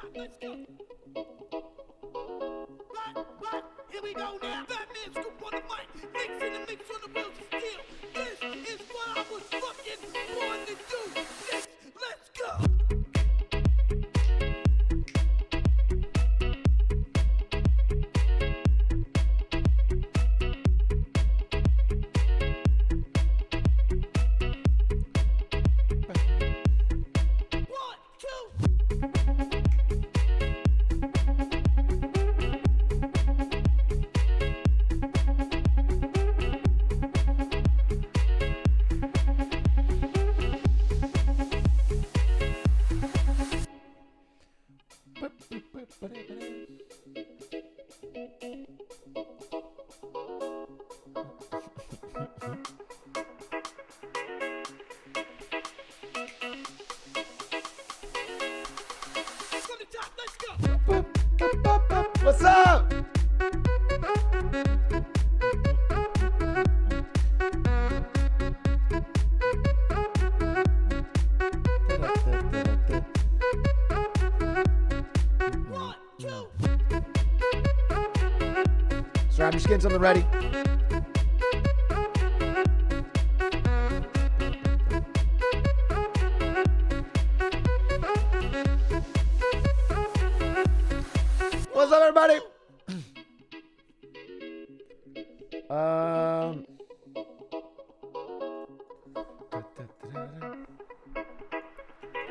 Here we go now. Batman scoop on the mic. Mix in the mix on the wheels of steel. This is what I was fucking born to do. Let's go. What's up? Sorry, I'm just getting something ready. What's up, everybody?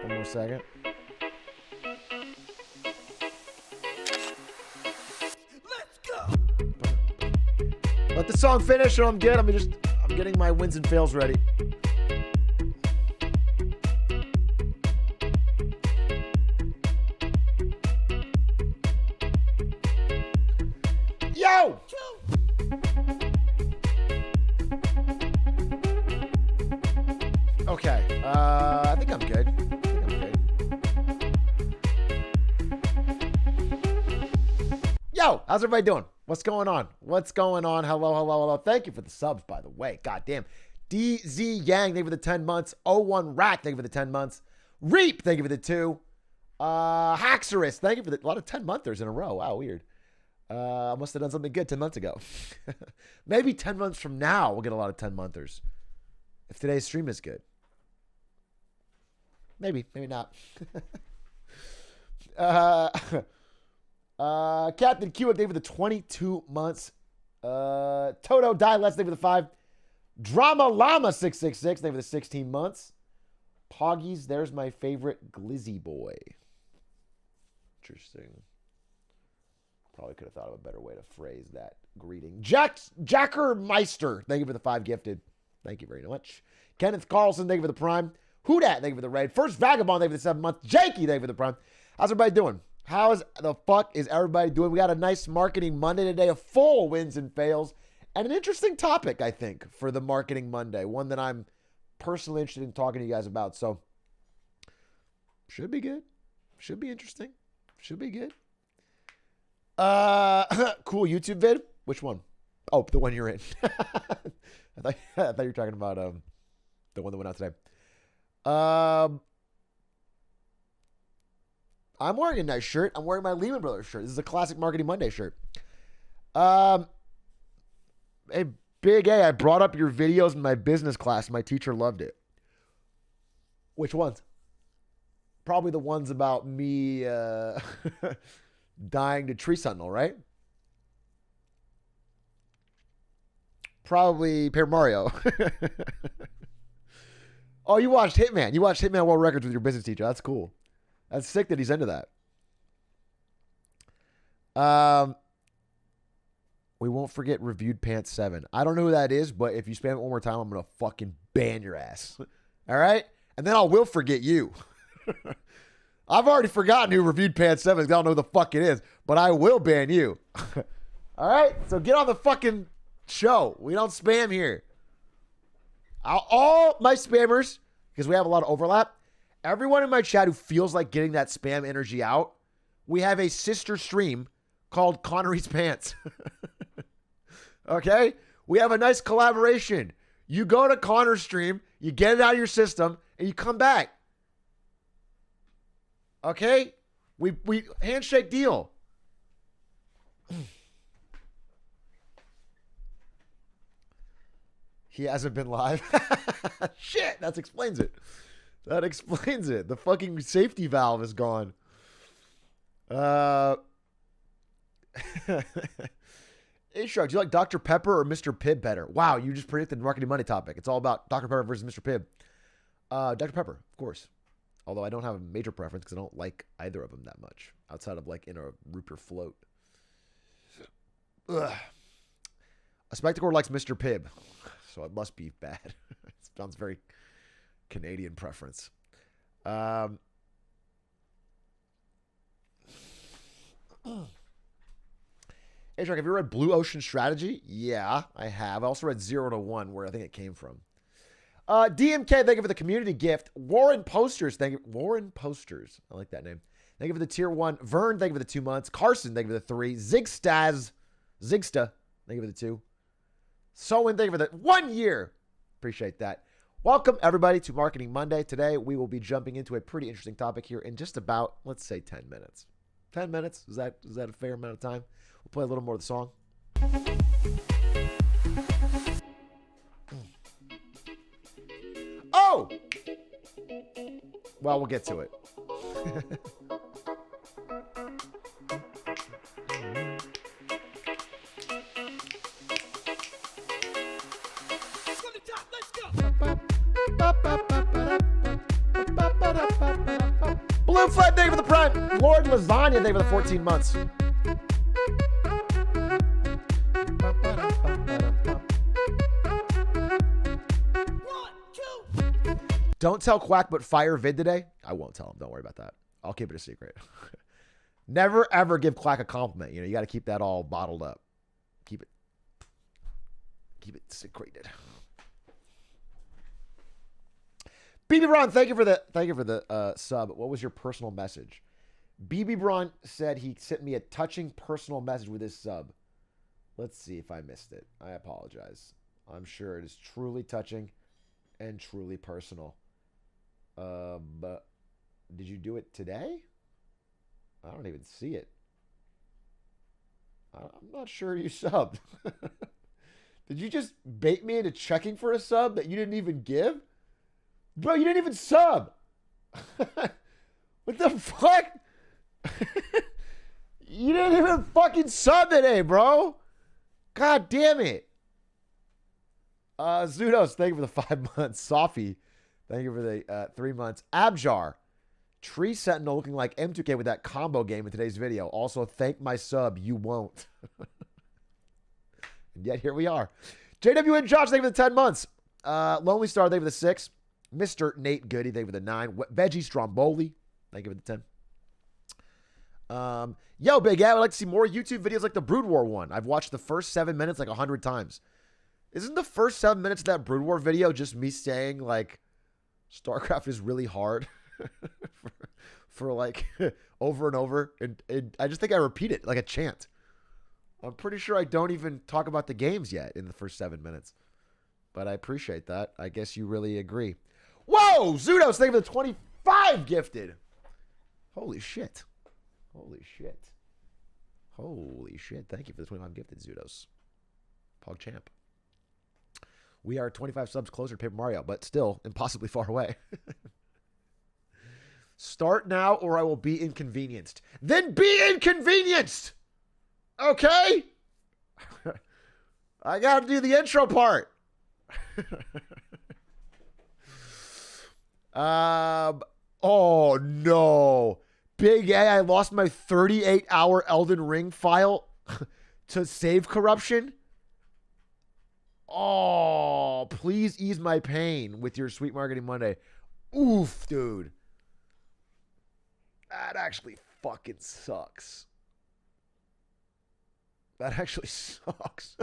One more second. Let's go. Let the song finish, or I'm good. I'm getting my wins and fails ready. Yo! Okay. I think I'm good. Yo, how's everybody doing? What's going on? Hello. Thank you for the subs, by the way. Goddamn. DZ Yang, thank you for the 10 months. 01 Rat, thank you for the 10 months. Reap, thank you for the 2. Haxorus, thank you for a lot of 10-monthers in a row. Wow, weird. I must have done something good 10 months ago. Maybe 10 months from now, we'll get a lot of 10-monthers. If today's stream is good. Maybe not. Captain Q, thank you for the 22 months. Toto Die Less, thank you for the 5. Drama Llama 666, thank you for the 16 months. Poggies, there's my favorite glizzy boy. Interesting. Probably could have thought of a better way to phrase that greeting. Jacker Meister, thank you for the 5 gifted. Thank you very much. Kenneth Carlson, thank you for the prime. Who Dat, thank you for the raid. First Vagabond, thank you for the 7 months. Jakey, thank you for the prime. How's everybody doing? How is the fuck is everybody doing? We got a nice marketing Monday today, a full wins and fails, and an interesting topic, I think, for the marketing Monday. One that I'm personally interested in talking to you guys about. So, should be good. Should be interesting. Should be good. Cool YouTube vid. Which one? Oh, the one you're in. I thought you were talking about the one that went out today. I'm wearing a nice shirt. I'm wearing my Lehman Brothers shirt. This is a classic Marketing Monday shirt. Hey, Big A, I brought up your videos in my business class. My teacher loved it. Which ones? Probably the ones about me dying to Tree Sentinel, right? Probably Paper Mario. Oh, you watched Hitman. You watched Hitman World Records with your business teacher. That's cool. That's sick that he's into that. We won't forget Reviewed Pants 7. I don't know who that is, but if you spam it one more time, I'm going to fucking ban your ass. All right? And then I will forget you. I've already forgotten who Reviewed Pants 7 is. I don't know who the fuck it is, but I will ban you. All right? So get on the fucking show. We don't spam here. All my spammers, because we have a lot of overlap, everyone in my chat who feels like getting that spam energy out, we have a sister stream called Connery's Pants. Okay? We have a nice collaboration. You go to Connor's stream, you get it out of your system, and you come back. Okay? We handshake deal. He hasn't been live. Shit, that explains it. That explains it. The fucking safety valve is gone. Atrioc, do you like Dr. Pepper or Mr. Pibb better? Wow, you just predicted the marketing money topic. It's all about Dr. Pepper versus Mr. Pibb. Dr. Pepper, of course. Although I don't have a major preference because I don't like either of them that much. Outside of like in a root beer float. Ugh. A Spectacore likes Mr. Pibb. So it must be bad. It sounds very Canadian preference. Atrioc, have you read Blue Ocean Strategy? Yeah, I have. I also read 0 to 1, where I think it came from. DMK, thank you for the community gift. Warren Posters, thank you. Warren Posters, I like that name. Thank you for the tier 1. Vern, thank you for the 2 months. Carson, thank you for the 3. Zigsta, thank you for the 2. Sowen, thank you for the 1 year. Appreciate that. Welcome, everybody, to Marketing Monday. Today, we will be jumping into a pretty interesting topic here in just about, let's say, 10 minutes. 10 minutes? Is that a fair amount of time? We'll play a little more of the song. Oh! Well, we'll get to it. From the top, let's go. Blue Flag, thank you for the prime. Lord Lasagna, thank you for the 14 months. Don't tell Quack but fire vid today. I won't tell him. Don't worry about that. I'll keep it a secret. Never, ever give Quack a compliment. You know, you got to keep that all bottled up. Keep it secreted. BB Braun, thank you for the sub. What was your personal message? BB Braun said he sent me a touching personal message with his sub. Let's see if I missed it. I apologize. I'm sure it is truly touching and truly personal. But did you do it today? I don't even see it. I'm not sure you subbed. Did you just bait me into checking for a sub that you didn't even give? Bro, you didn't even sub. What the fuck? You didn't even fucking sub today, bro. God damn it. Zudos, thank you for the 5 months. Sophie, thank you for the 3 months. Abjar, Tree Sentinel looking like M2K with that combo game in today's video. Also, thank my sub, you won't. And yet here we are. JWN Josh, thank you for the 10 months. Lonely Star, thank you for the 6. Mr. Nate Goody, thank you for the 9. Veggie Stromboli, thank you for the 10. Yo, Big A, I'd like to see more YouTube videos like the Brood War one. I've watched the first 7 minutes like 100 times. Isn't the first 7 minutes of that Brood War video just me saying, like, StarCraft is really hard for like, over and over? And I just think I repeat it like a chant. I'm pretty sure I don't even talk about the games yet in the first 7 minutes. But I appreciate that. I guess you really agree. Whoa! Zudos, thank you for the 25 gifted. Holy shit. Holy shit. Holy shit. Thank you for the 25 gifted, Zudos. PogChamp. We are 25 subs closer to Paper Mario, but still impossibly far away. Start now or I will be inconvenienced. Then be inconvenienced! Okay? I gotta do the intro part. Oh no. Big A, I lost my 38-hour Elden Ring file to save corruption. Oh, please ease my pain with your Sweet Marketing Monday. Oof, dude. That actually fucking sucks. That actually sucks.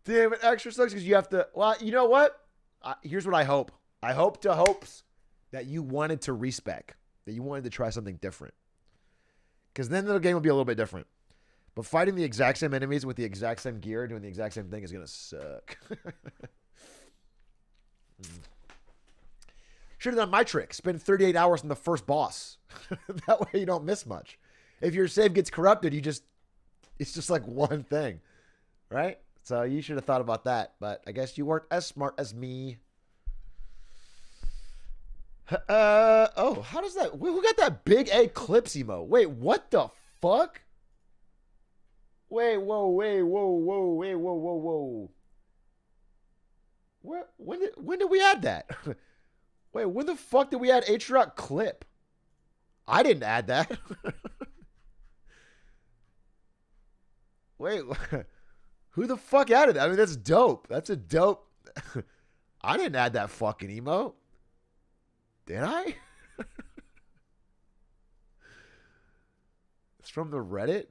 Damn, it extra sucks because you have to... Well, you know what? Here's what I hope. I hope to hopes that you wanted to respec. That you wanted to try something different. Because then the game will be a little bit different. But fighting the exact same enemies with the exact same gear, doing the exact same thing is going to suck. Should have done my trick. Spend 38 hours on the first boss. That way you don't miss much. If your save gets corrupted, it's just like one thing, right? So you should have thought about that, but I guess you weren't as smart as me. Oh, how does that? Who got that big A clips emo? Wait, what the fuck? Wait, whoa, wait, whoa, whoa, wait, whoa, whoa, whoa. When did we add that? Wait, when the fuck did we add Atrioc clip? I didn't add that. Wait, who the fuck added that? I mean, that's dope. That's a dope. I didn't add that fucking emote. Did I? It's from the Reddit.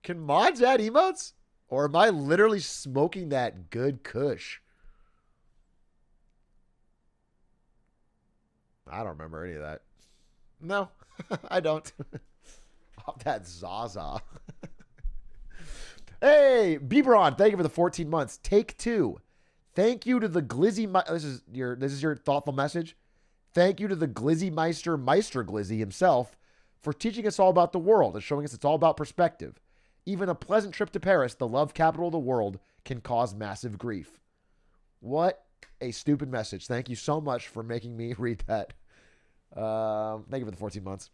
Can mods add emotes? Or am I literally smoking that good kush? I don't remember any of that. No, I don't. Off that Zaza. Hey, Bebron, thank you for the 14 months. Take 2. Thank you to the Glizzy. This is your thoughtful message. Thank you to the Glizzy Meister Glizzy himself for teaching us all about the world and showing us it's all about perspective. Even a pleasant trip to Paris, the love capital of the world, can cause massive grief. What a stupid message. Thank you so much for making me read that. Thank you for the 14 months.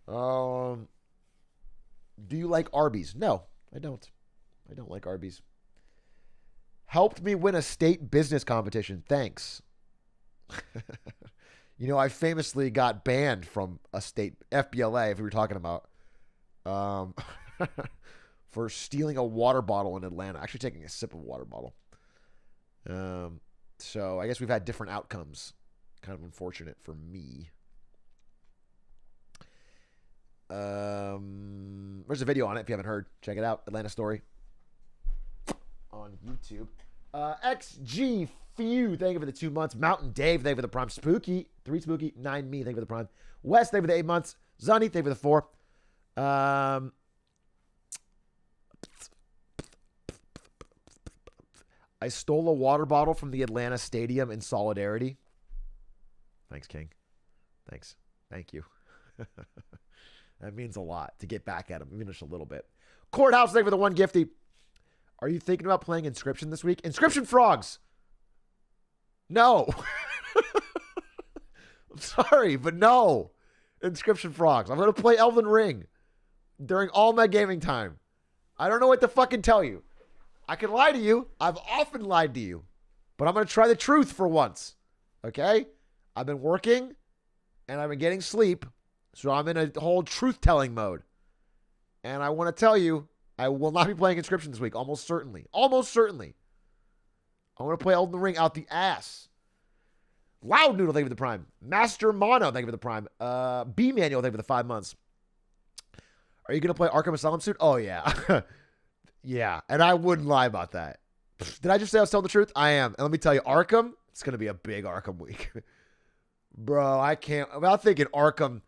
Do you like Arby's? No, I don't. I don't like Arby's. Helped me win a state business competition. Thanks. You know, I famously got banned from a state FBLA, if we were talking about, for stealing a water bottle in Atlanta. Actually taking a sip of a water bottle. So I guess we've had different outcomes. Kind of unfortunate for me. There's a video on it if you haven't heard. Check it out. Atlanta story on YouTube. XG Few, thank you for the 2 months. Mountain Dave, thank you for the prime. Spooky, 3 Spooky, 9 me, thank you for the prime. West, thank you for the 8 months. Zunny, thank you for the 4. I stole a water bottle from the Atlanta Stadium in solidarity. Thanks, King. Thanks. Thank you. That means a lot to get back at him, even just a little bit. Courthouse, thank you for the 1 gifty. Are you thinking about playing Inscription this week? Inscription Frogs. No. I'm sorry, but no. Inscription Frogs. I'm going to play Elden Ring during all my gaming time. I don't know what to fucking tell you. I can lie to you. I've often lied to you. But I'm going to try the truth for once. Okay? I've been working and I've been getting sleep. So I'm in a whole truth-telling mode. And I want to tell you, I will not be playing Inscription this week. Almost certainly. Almost certainly. I want to play Elden Ring out the ass. Loud Noodle, thank you for the prime. Master Mono, thank you for the prime. B Manual, thank you for the 5 months. Are you going to play Arkham Asylum soon? Oh, yeah. Yeah, and I wouldn't lie about that. Did I just say I was telling the truth? I am. And let me tell you, Arkham, it's going to be a big Arkham week. Bro, I can't. I'm thinking Arkham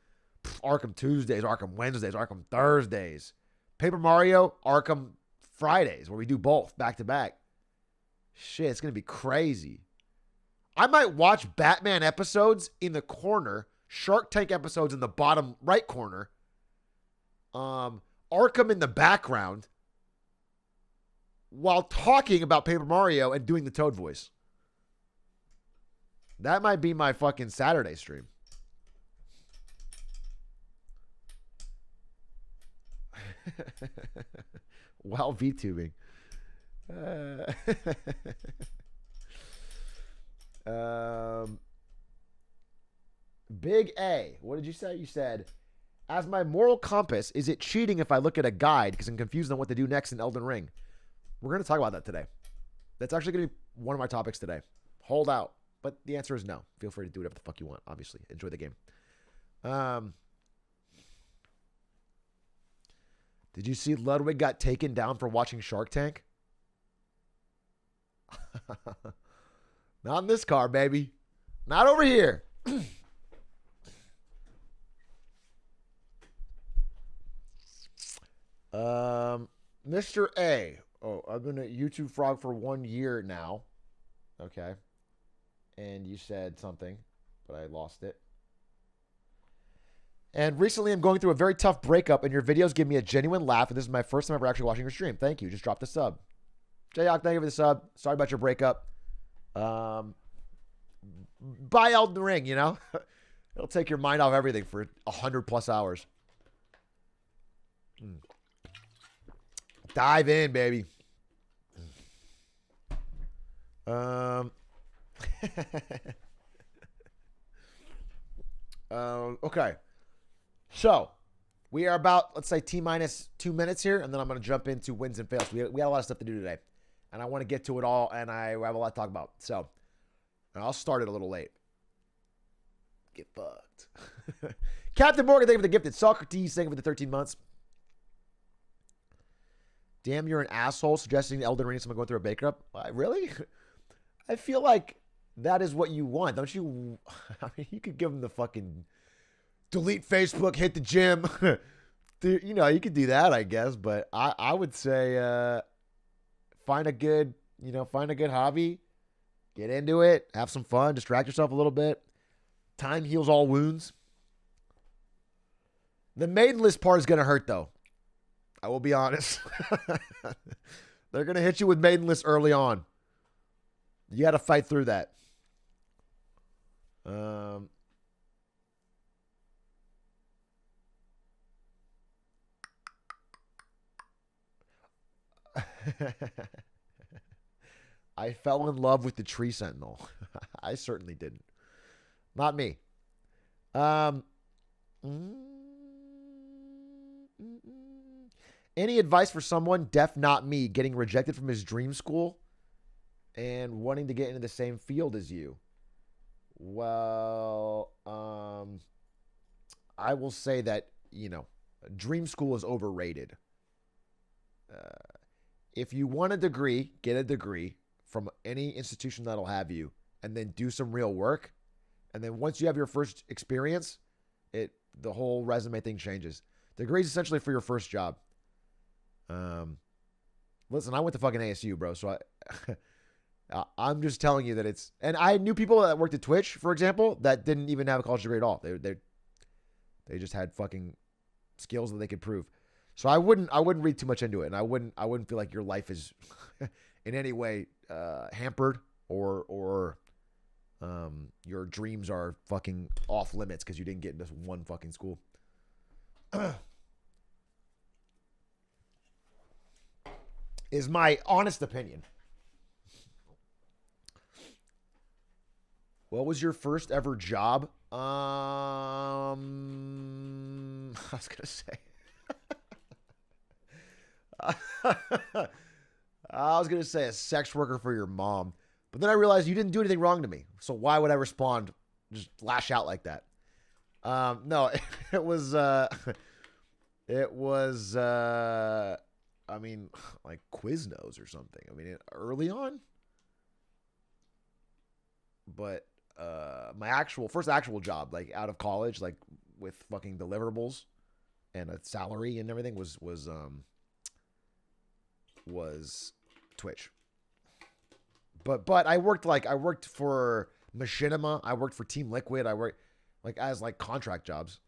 Tuesdays, Arkham Wednesdays, Arkham Thursdays. Paper Mario, Arkham Fridays, where we do both back to back. Shit, it's going to be crazy. I might watch Batman episodes in the corner, Shark Tank episodes in the bottom right corner, Arkham in the background, while talking about Paper Mario and doing the Toad voice. That might be my fucking Saturday stream. While VTubing. Big A. What did you say? You said, as my moral compass, is it cheating if I look at a guide because I'm confused on what to do next in Elden Ring? We're going to talk about that today. That's actually going to be one of my topics today. Hold out. But the answer is no. Feel free to do whatever the fuck you want, obviously. Enjoy the game. Did you see Ludwig got taken down for watching Shark Tank? Not in this car, baby. Not over here. Mr. A. Oh, I've been a YouTube frog for 1 year now. Okay. and you said something, but I lost it. And recently, I'm going through a very tough breakup, and your videos give me a genuine laugh, and this is my first time ever actually watching your stream. Thank you. Just dropped a sub. Jayok, thank you for the sub. Sorry about your breakup. Buy Elden Ring, you know? It'll take your mind off everything for 100+ hours. Dive in, baby. Okay. So, we are about, let's say, T-minus 2 minutes here, and then I'm going to jump into wins and fails. We got a lot of stuff to do today, and I want to get to it all, and I have a lot to talk about. So, I'll start it a little late. Get fucked. Captain Morgan, thank you for the gifted. Socrates, thank you for the 13 months. Damn, you're an asshole suggesting Elden Ring is someone going through a breakup. Really? I feel like that is what you want, don't you? I mean, you could give them the fucking delete Facebook, hit the gym. You know, you could do that, I guess. But I would say find a good hobby, get into it, have some fun, distract yourself a little bit. Time heals all wounds. The maidenless part is going to hurt, though. I will be honest. They're going to hit you with maidenless early on. You got to fight through that. I fell in love with the tree sentinel. I certainly didn't. Not me. Any advice for someone, deaf not me, getting rejected from his dream school and wanting to get into the same field as you? Well, I will say that, dream school is overrated. If you want a degree, get a degree from any institution that'll have you, and then do some real work. And then once you have your first experience, the whole resume thing changes. Degree is essentially for your first job. Listen, I went to fucking ASU, bro. So I'm just telling you that it's, and I knew people that worked at Twitch, for example, that didn't even have a college degree at all. They just had fucking skills that they could prove. So I wouldn't read too much into it, and I wouldn't feel like your life is in any way hampered or your dreams are fucking off limits because you didn't get into one fucking school. Is my honest opinion. What was your first ever job? I was gonna say. I was gonna say a sex worker for your mom, but then I realized you didn't do anything wrong to me. So why would I respond? Just lash out like that? No, it was. I mean, like Quiznos or something. I mean, early on. But my first actual job, like out of college, like with fucking deliverables and a salary and everything, was Twitch. But I worked for Machinima. I worked for Team Liquid. I worked as contract jobs.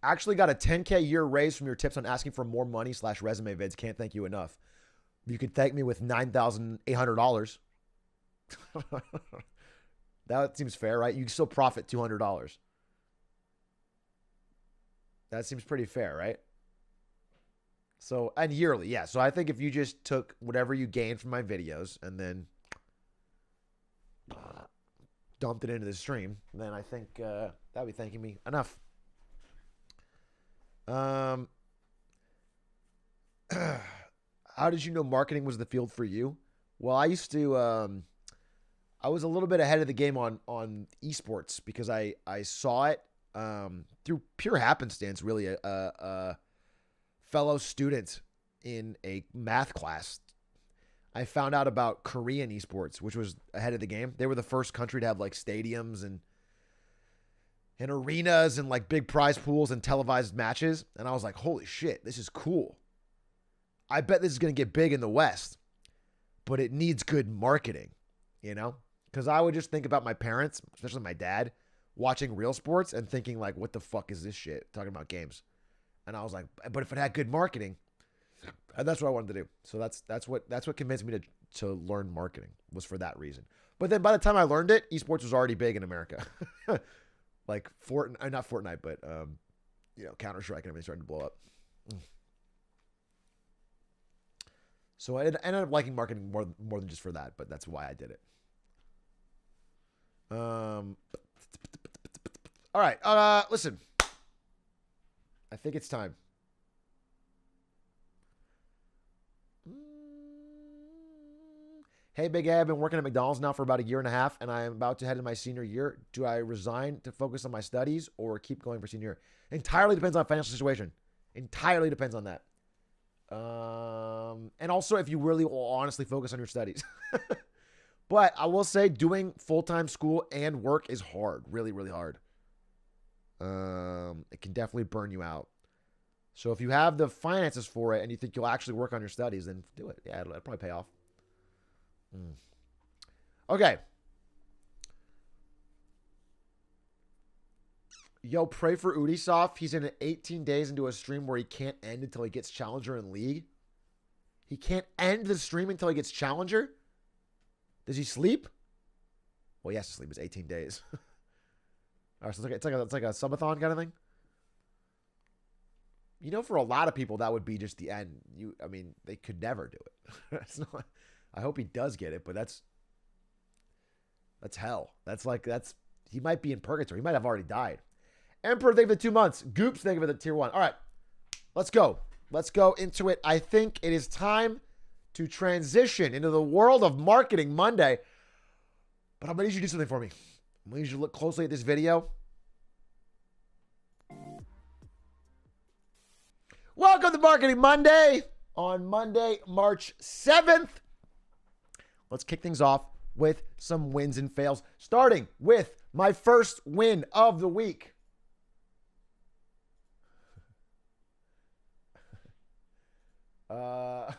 Actually got a 10K year raise from your tips on asking for more money / resume vids. Can't thank you enough. You could thank me with $9,800. That seems fair, right? You can still profit $200. That seems pretty fair, right? So, and yearly, yeah. So I think if you just took whatever you gained from my videos and then dumped it into the stream, then I think that would be thanking me enough. How did you know marketing was the field for you? Well, I used to, I was a little bit ahead of the game on esports because I saw it through pure happenstance, really. A fellow student in a math class, I found out about Korean esports, which was ahead of the game. They were the first country to have stadiums and and arenas and like big prize pools and televised matches. And I was like, holy shit, this is cool. I bet this is going to get big in the West, but it needs good marketing, you know? Because I would just think about my parents, especially my dad, watching real sports and thinking like, what the fuck is this shit? Talking about games. And I was like, but if it had good marketing, and that's what I wanted to do. So that's what convinced me to learn marketing, was for that reason. But then by the time I learned it, esports was already big in America. Like Fortnite, not Fortnite, but Counter-Strike and everything started to blow up. So I ended up liking marketing more than just for that, but that's why I did it. All right. Listen, I think it's time. Hey, Big A, I've been working at McDonald's now for about 1.5 years, and I am about to head into my senior year. Do I resign to focus on my studies or keep going for senior year? Entirely depends on financial situation. Entirely depends on that. And also if you really will honestly focus on your studies. But I will say doing full-time school and work is hard. Really, really hard. It can definitely burn you out. So if you have the finances for it and you think you'll actually work on your studies, then do it. Yeah, it'll probably pay off. Okay. Yo, pray for Ubisoft. He's in 18 days into a stream where he can't end until he gets Challenger in League. He can't end the stream until he gets Challenger? Does he sleep? Well, he has to sleep. It's 18 days. All right, so it's like a subathon kind of thing. You know, for a lot of people, that would be just the end. They could never do it. It's not. I hope he does get it, but that's hell. He might be in purgatory. He might have already died. Emperor, thank you for the 2 months. Goops, thank you for the tier 1. All right, let's go. Let's go into it. I think it is time to transition into the world of Marketing Monday. But I'm going to need you to do something for me. I'm going to need you to look closely at this video. Welcome to Marketing Monday on Monday, March 7th. Let's kick things off with some wins and fails, starting with my first win of the week. My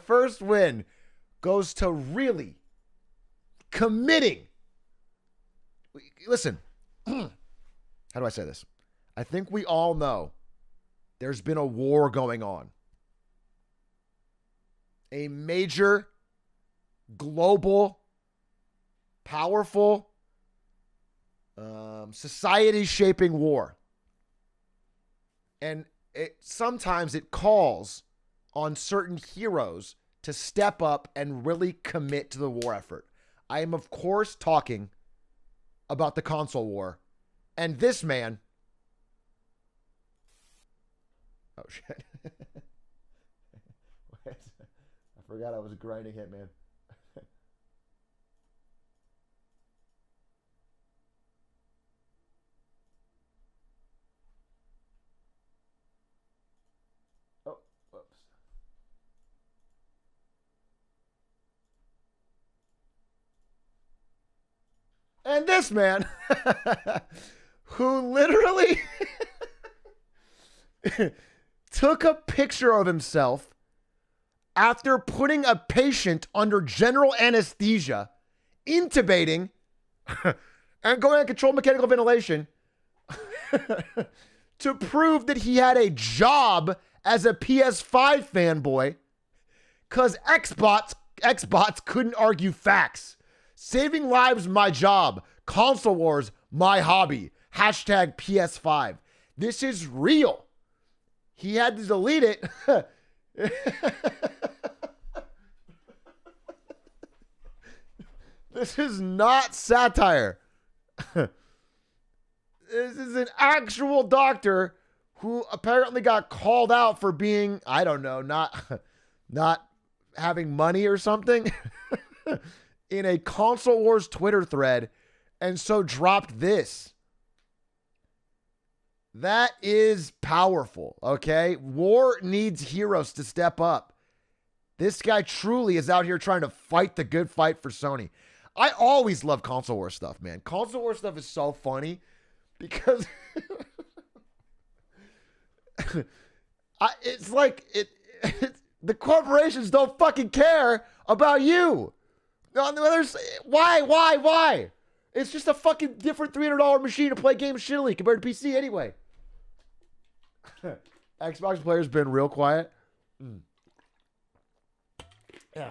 first win goes to really committing. Listen, how do I say this? I think we all know there's been a war going on. A major, global, powerful, society-shaping war. And sometimes it calls on certain heroes to step up and really commit to the war effort. I am, of course, talking about the console war. And this man... Oh, shit. I forgot I was grinding Hitman. Oh, whoops. And this man, who literally took a picture of himself after putting a patient under general anesthesia, intubating, and going on controlled mechanical ventilation to prove that he had a job as a PS5 fanboy, because Xbots couldn't argue facts. Saving lives, my job. Console wars, my hobby. Hashtag PS5. This is real. He had to delete it. This is not satire. This is an actual doctor who apparently got called out for being, I don't know, not having money or something in a Console Wars Twitter thread, and so dropped this. That is powerful, okay? War needs heroes to step up. This guy truly is out here trying to fight the good fight for Sony. I always love console war stuff, man. Console war stuff is so funny because it's like the corporations don't fucking care about you. No, why? It's just a fucking different $300 machine to play games shittily compared to PC anyway. Xbox players been real quiet. Yeah.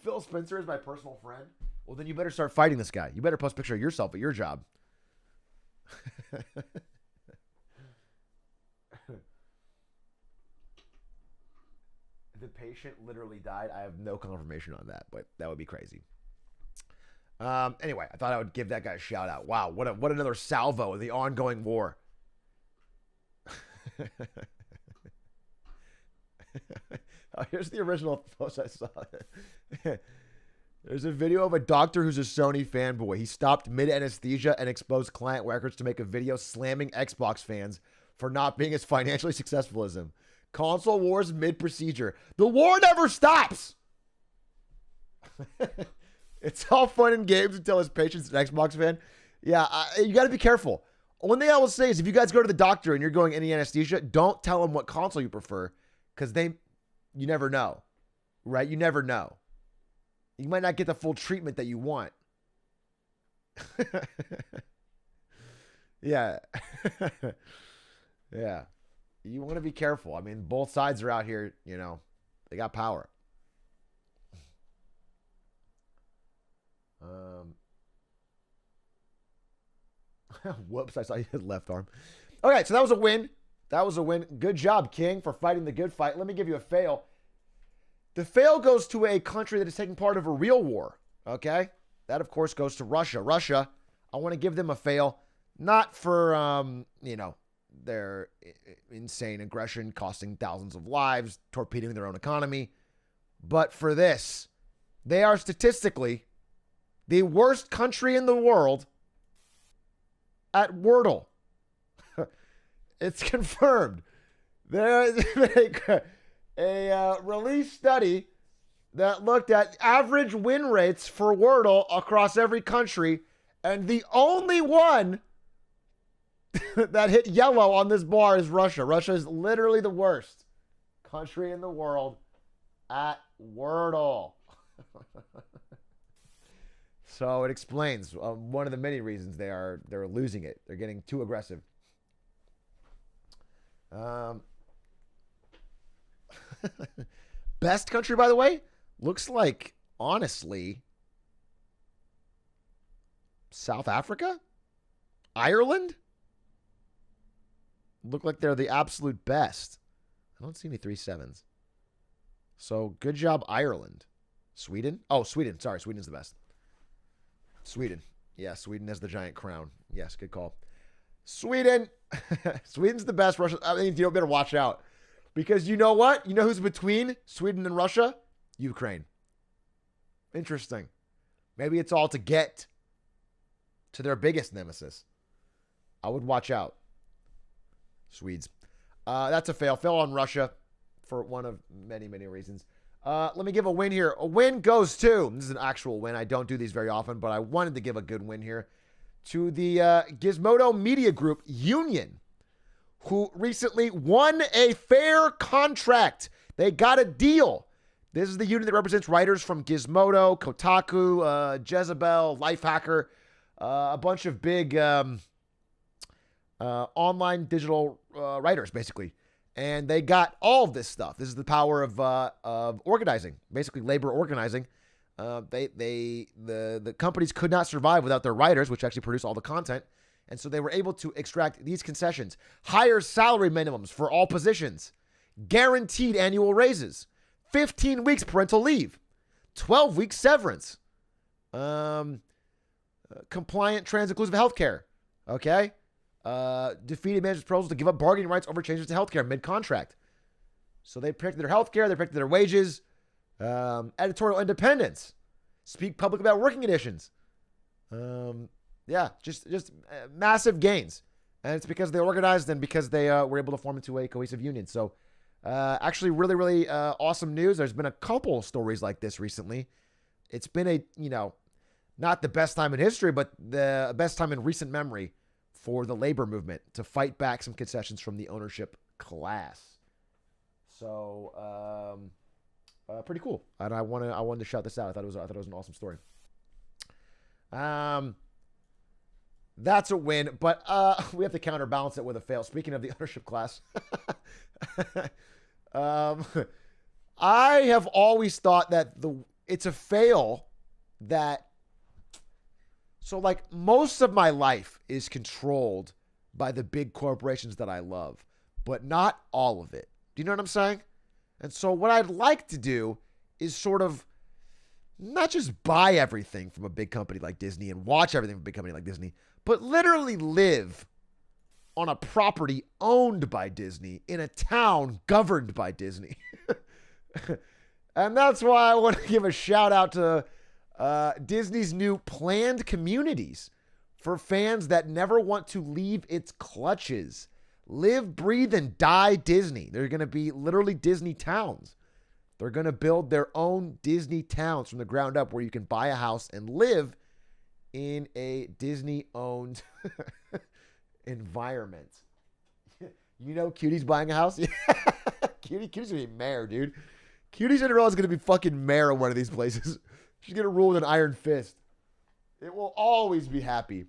Phil Spencer is my personal friend. Well, then you better start fighting this guy. You better post a picture of yourself at your job. The patient literally died. I have no confirmation on that, but that would be crazy. Anyway, I thought I would give that guy a shout out. Wow, what another salvo of the ongoing war. Oh, here's the original post I saw. There's a video of a doctor who's a Sony fanboy. He stopped mid-anesthesia and exposed client records to make a video slamming Xbox fans for not being as financially successful as him. Console wars mid-procedure. The war never stops! It's all fun and games until his patient's an Xbox fan. Yeah, you got to be careful. One thing I will say is if you guys go to the doctor and you're going any anesthesia, don't tell them what console you prefer because you never know, right? You never know. You might not get the full treatment that you want. Yeah. Yeah. You want to be careful. I mean, both sides are out here, they got power. Whoops, I saw you hit left arm. Okay, so that was a win. Good job, King, for fighting the good fight. Let me give you a fail. The fail goes to a country that is taking part of a real war, okay? That, of course, goes to Russia. Russia, I want to give them a fail, not for, their insane aggression costing thousands of lives, torpedoing their own economy, but for this. They are statistically the worst country in the world at Wordle. It's confirmed. There is a release study that looked at average win rates for Wordle across every country, and the only one that hit yellow on this bar is Russia. Russia is literally the worst country in the world at Wordle. So it explains one of the many reasons they're losing it. They're getting too aggressive. Best country, by the way, looks like, honestly, South Africa? Ireland? Look like they're the absolute best. I don't see any 3-7s. So, good job, Ireland. Sweden? Oh, Sweden. Sorry, Sweden's the best. Sweden. Yeah, Sweden has the giant crown. Yes, good call. Sweden. Sweden's the best. Russia. I mean, you better watch out. Because you know what? You know who's between Sweden and Russia? Ukraine. Interesting. Maybe it's all to get to their biggest nemesis. I would watch out. Swedes. That's a fail. Fail on Russia for one of many, many reasons. Let me give a win here. A win goes to, this is an actual win. I don't do these very often, but I wanted to give a good win here, to the Gizmodo Media Group Union, who recently won a fair contract. They got a deal. This is the union that represents writers from Gizmodo, Kotaku, Jezebel, Lifehacker, a bunch of big online digital writers, basically. And they got all of this stuff. This is the power of organizing, basically labor organizing. The companies could not survive without their writers, which actually produce all the content. And so they were able to extract these concessions: higher salary minimums for all positions, guaranteed annual raises, 15 weeks parental leave, 12 weeks severance, compliant trans-inclusive healthcare. Okay. Defeated management's proposals to give up bargaining rights over changes to healthcare mid-contract. So they protected their healthcare, they protected their wages, editorial independence, speak public about working conditions. Just massive gains. And it's because they organized and because they were able to form into a cohesive union. So actually really, really awesome news. There's been a couple stories like this recently. It's been a, not the best time in history, but the best time in recent memory for the labor movement to fight back some concessions from the ownership class. So, pretty cool. And I wanted to shout this out. I thought it was an awesome story. That's a win, but we have to counterbalance it with a fail. Speaking of the ownership class, I have always thought that it's a fail that. So, like, most of my life is controlled by the big corporations that I love, but not all of it. Do you know what I'm saying? And so what I'd like to do is sort of not just buy everything from a big company like Disney and watch everything from a big company like Disney, but literally live on a property owned by Disney in a town governed by Disney. And that's why I want to give a shout out to Disney's new planned communities for fans that never want to leave its clutches. Live, breathe, and die Disney. They're going to be literally Disney towns. They're going to build their own Disney towns from the ground up where you can buy a house and live in a Disney-owned environment. You know Cutie's buying a house? Yeah. Cutie's going to be mayor, dude. Cutie Cinderella is going to be fucking mayor of one of these places. She's going to rule with an iron fist. It will always be happy.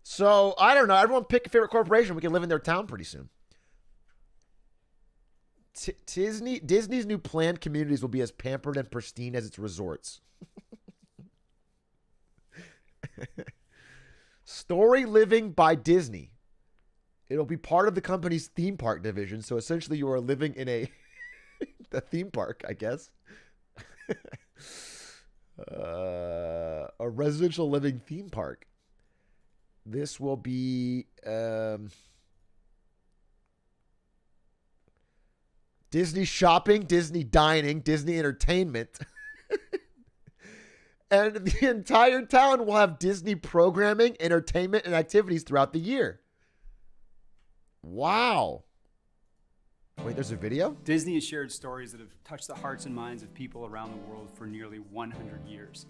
So, I don't know. Everyone pick a favorite corporation. We can live in their town pretty soon. Disney's new planned communities will be as pampered and pristine as its resorts. Story Living by Disney. It'll be part of the company's theme park division. So essentially you are living in a theme park, I guess. A residential living theme park. This will be Disney shopping, Disney dining, Disney entertainment. And the entire town will have Disney programming, entertainment, and activities throughout the year. Wow. Wait, there's a video? Disney has shared stories that have touched the hearts and minds of people around the world for nearly 100 years.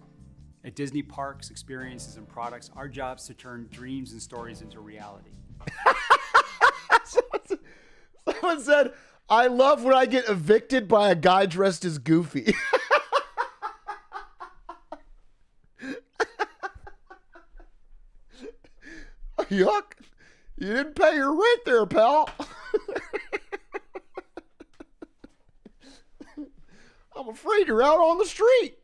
At Disney parks, experiences, and products, our job is to turn dreams and stories into reality. Someone said, I love when I get evicted by a guy dressed as Goofy. Yuck. You didn't pay your rent there, pal. I'm afraid you're out on the street.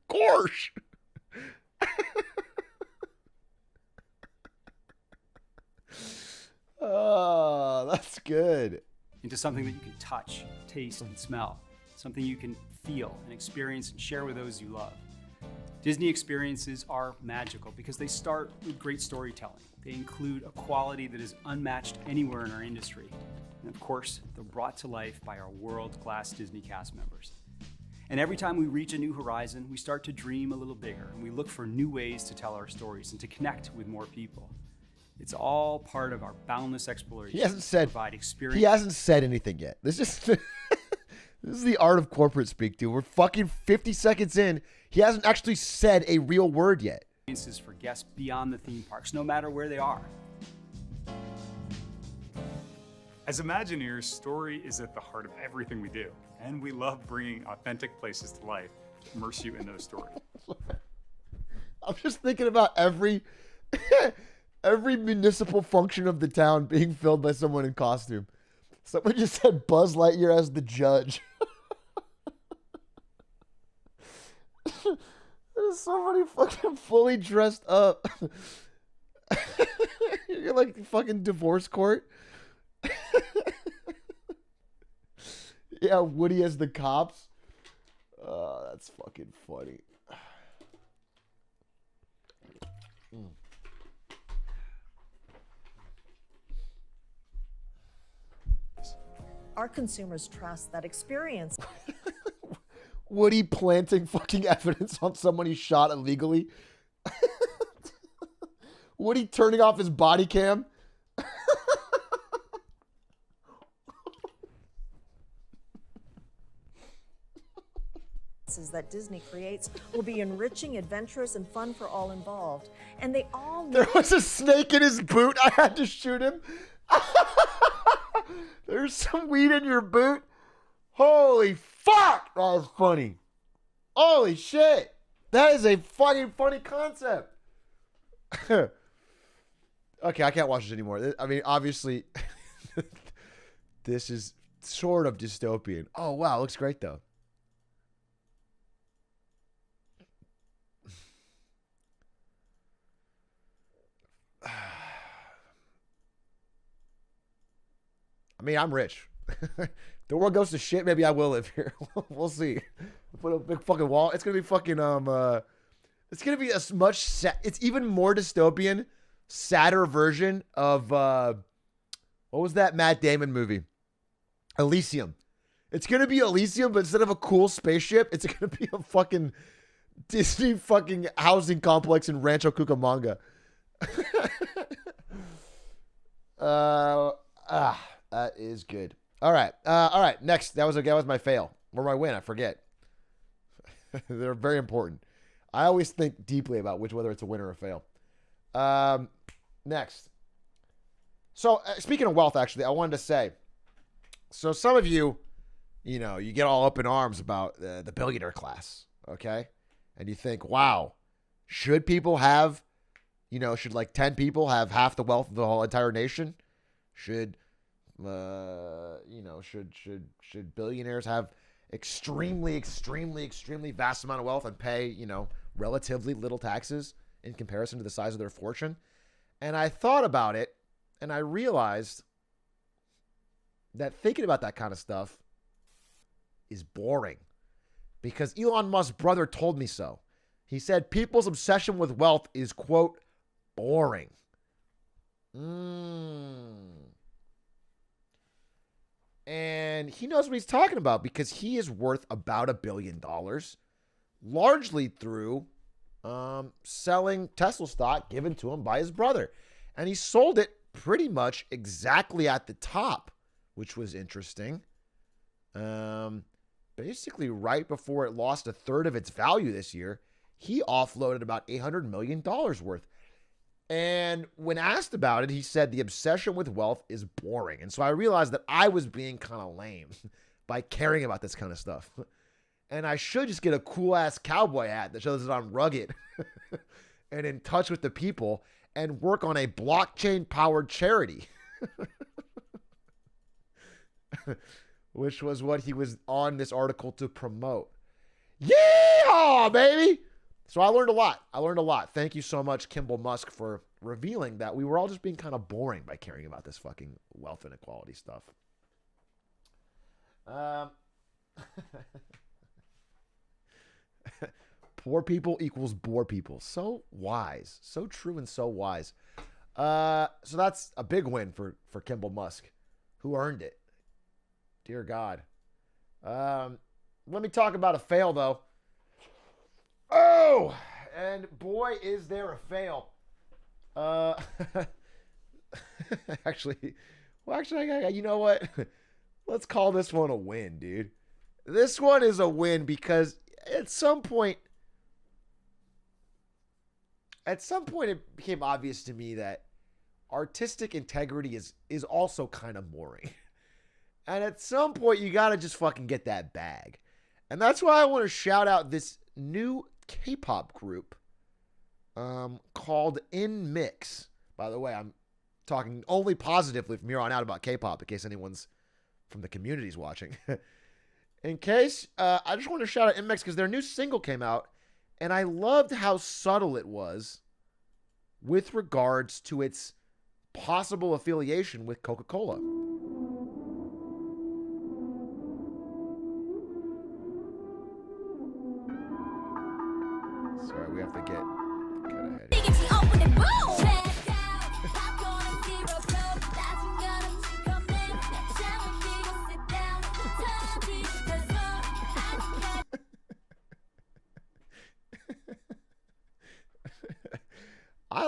Gosh. Oh, that's good. Into something that you can touch, taste, and smell. Something you can feel and experience and share with those you love. Disney experiences are magical because they start with great storytelling. They include a quality that is unmatched anywhere in our industry. And of course, they're brought to life by our world-class Disney cast members. And every time we reach a new horizon, we start to dream a little bigger, and we look for new ways to tell our stories and to connect with more people. It's all part of our boundless exploration. He hasn't said, provide experience. He hasn't said anything yet. This is the art of corporate speak, dude. We're fucking 50 seconds in. He hasn't actually said a real word yet. Experiences for guests beyond the theme parks, no matter where they are. As Imagineers, story is at the heart of everything we do, and we love bringing authentic places to life to immerse you in those stories. I'm just thinking about every municipal function of the town being filled by someone in costume. Someone just said Buzz Lightyear as the judge. There's somebody fucking fully dressed up. You're like the fucking divorce court. Yeah, Woody as the cops. Oh, that's fucking funny. Our consumers trust that experience. Woody planting fucking evidence on someone he shot illegally. Woody turning off his body cam. That Disney creates will be enriching, adventurous, and fun for all involved. And they all There was a snake in his boot. I had to shoot him. There's some weed in your boot. Holy fuck. That was funny. Holy shit. That is a fucking funny concept. Okay, I can't watch this anymore. I mean, obviously, this is sort of dystopian. Oh, wow. Looks great, though. I mean, I'm rich. The world goes to shit. Maybe I will live here. We'll see. Put a big fucking wall. It's gonna be fucking It's gonna be a much. It's even more dystopian, sadder version of what was that Matt Damon movie? Elysium. It's gonna be Elysium, but instead of a cool spaceship, it's gonna be a fucking Disney fucking housing complex in Rancho Cucamonga. That is good. All right. Next, that was my fail or my win. I forget. They're very important. I always think deeply about whether it's a win or a fail. Next. So speaking of wealth, actually, I wanted to say. So some of you, you get all up in arms about the billionaire class, okay? And you think, wow, should people have, should like 10 people have half the wealth of the whole entire nation? Should should billionaires have extremely vast amount of wealth and pay, relatively little taxes in comparison to the size of their fortune? And I thought about it and I realized that thinking about that kind of stuff is boring because Elon Musk's brother told me so. He said people's obsession with wealth is, quote, boring. And he knows what he's talking about because he is worth about $1 billion, largely through selling Tesla stock given to him by his brother. And he sold it pretty much exactly at the top, which was interesting. Basically, right before it lost a third of its value this year, he offloaded about $800 million worth. And when asked about it, he said the obsession with wealth is boring. And so I realized that I was being kind of lame by caring about this kind of stuff. And I should just get a cool-ass cowboy hat that shows that I'm rugged and in touch with the people and work on a blockchain-powered charity. Which was what he was on this article to promote. Yeehaw, baby! So I learned a lot. Thank you so much, Kimball Musk, for revealing that we were all just being kind of boring by caring about this fucking wealth inequality stuff. Poor people equals bore people. So wise. So true and so wise. So that's a big win for Kimball Musk, who earned it. Dear God. Let me talk about a fail, though. Oh, and boy, is there a fail. Actually, you know what? Let's call this one a win, dude. This one is a win because at some point it became obvious to me that artistic integrity is also kind of boring. And at some point, you got to just fucking get that bag. And that's why I want to shout out this new K-pop group called In Mix. By the way, I'm talking only positively from here on out about K-pop in case anyone's from the community's watching. I just want to shout out In Mix because their new single came out and I loved how subtle it was with regards to its possible affiliation with Coca-Cola. Sorry, we have to get ahead.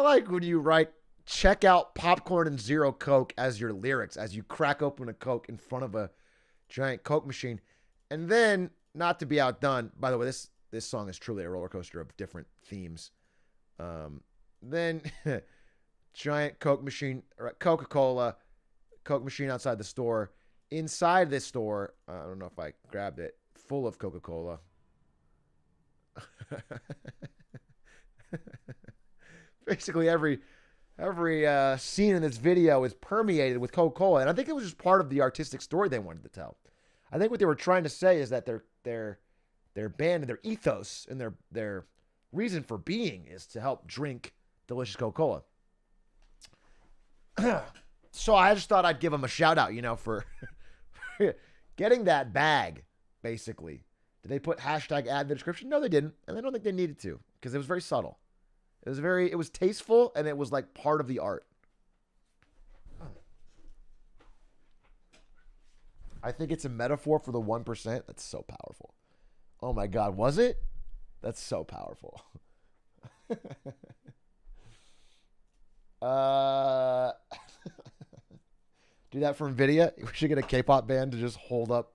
like when you write check out popcorn and zero Coke as your lyrics, as you crack open a Coke in front of a giant Coke machine. And then, not to be outdone, by the way, this song is truly a roller coaster of different themes. Then, giant Coke machine, Coca-Cola, Coke machine outside the store. Inside this store, I don't know if I grabbed it, full of Coca-Cola. Basically, every scene in this video is permeated with Coca-Cola, and I think it was just part of the artistic story they wanted to tell. I think what they were trying to say is that their band and their ethos and their reason for being is to help drink delicious Coca-Cola. So I just thought I'd give them a shout out, for getting that bag, basically. Did they put hashtag ad in the description? No, they didn't, and I don't think they needed to because it was very subtle. It was tasteful, and it was like part of the art. I think it's a metaphor for the 1%. That's so powerful. Oh my God, was it? That's so powerful. Do that for NVIDIA. We should get a K-pop band to just hold up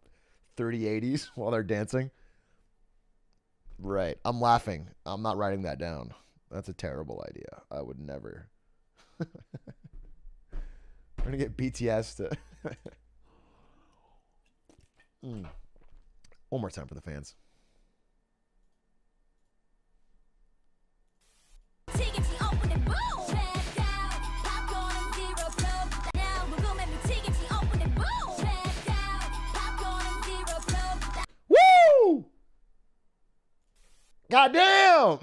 3080s while they're dancing. Right. I'm laughing. I'm not writing that down. That's a terrible idea. I would never. We're going to get BTS to... One more time for the fans. Woo! Goddamn!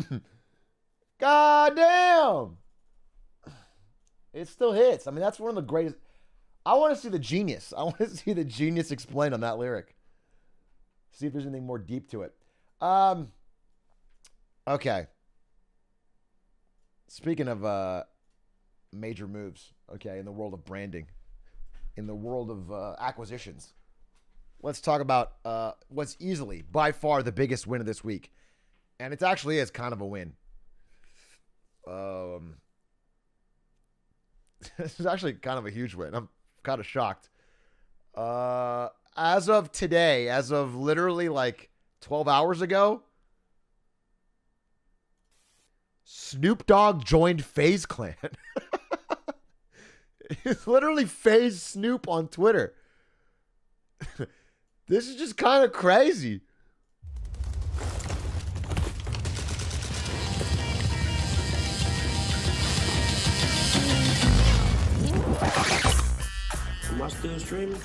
Goddamn! It still hits. I mean, that's one of the greatest. I want to see the genius. I want to see the genius explained on that lyric. See if there's anything more deep to it. Okay. Speaking of major moves, okay, in the world of branding, in the world of acquisitions, let's talk about what's easily, by far, the biggest win of this week. And it actually is kind of a win. This is actually kind of a huge win. I'm kind of shocked. As of today, as of literally like 12 hours ago, Snoop Dogg joined FaZe Clan. It's literally FaZe Snoop on Twitter. This is just kind of crazy. Am I still streaming?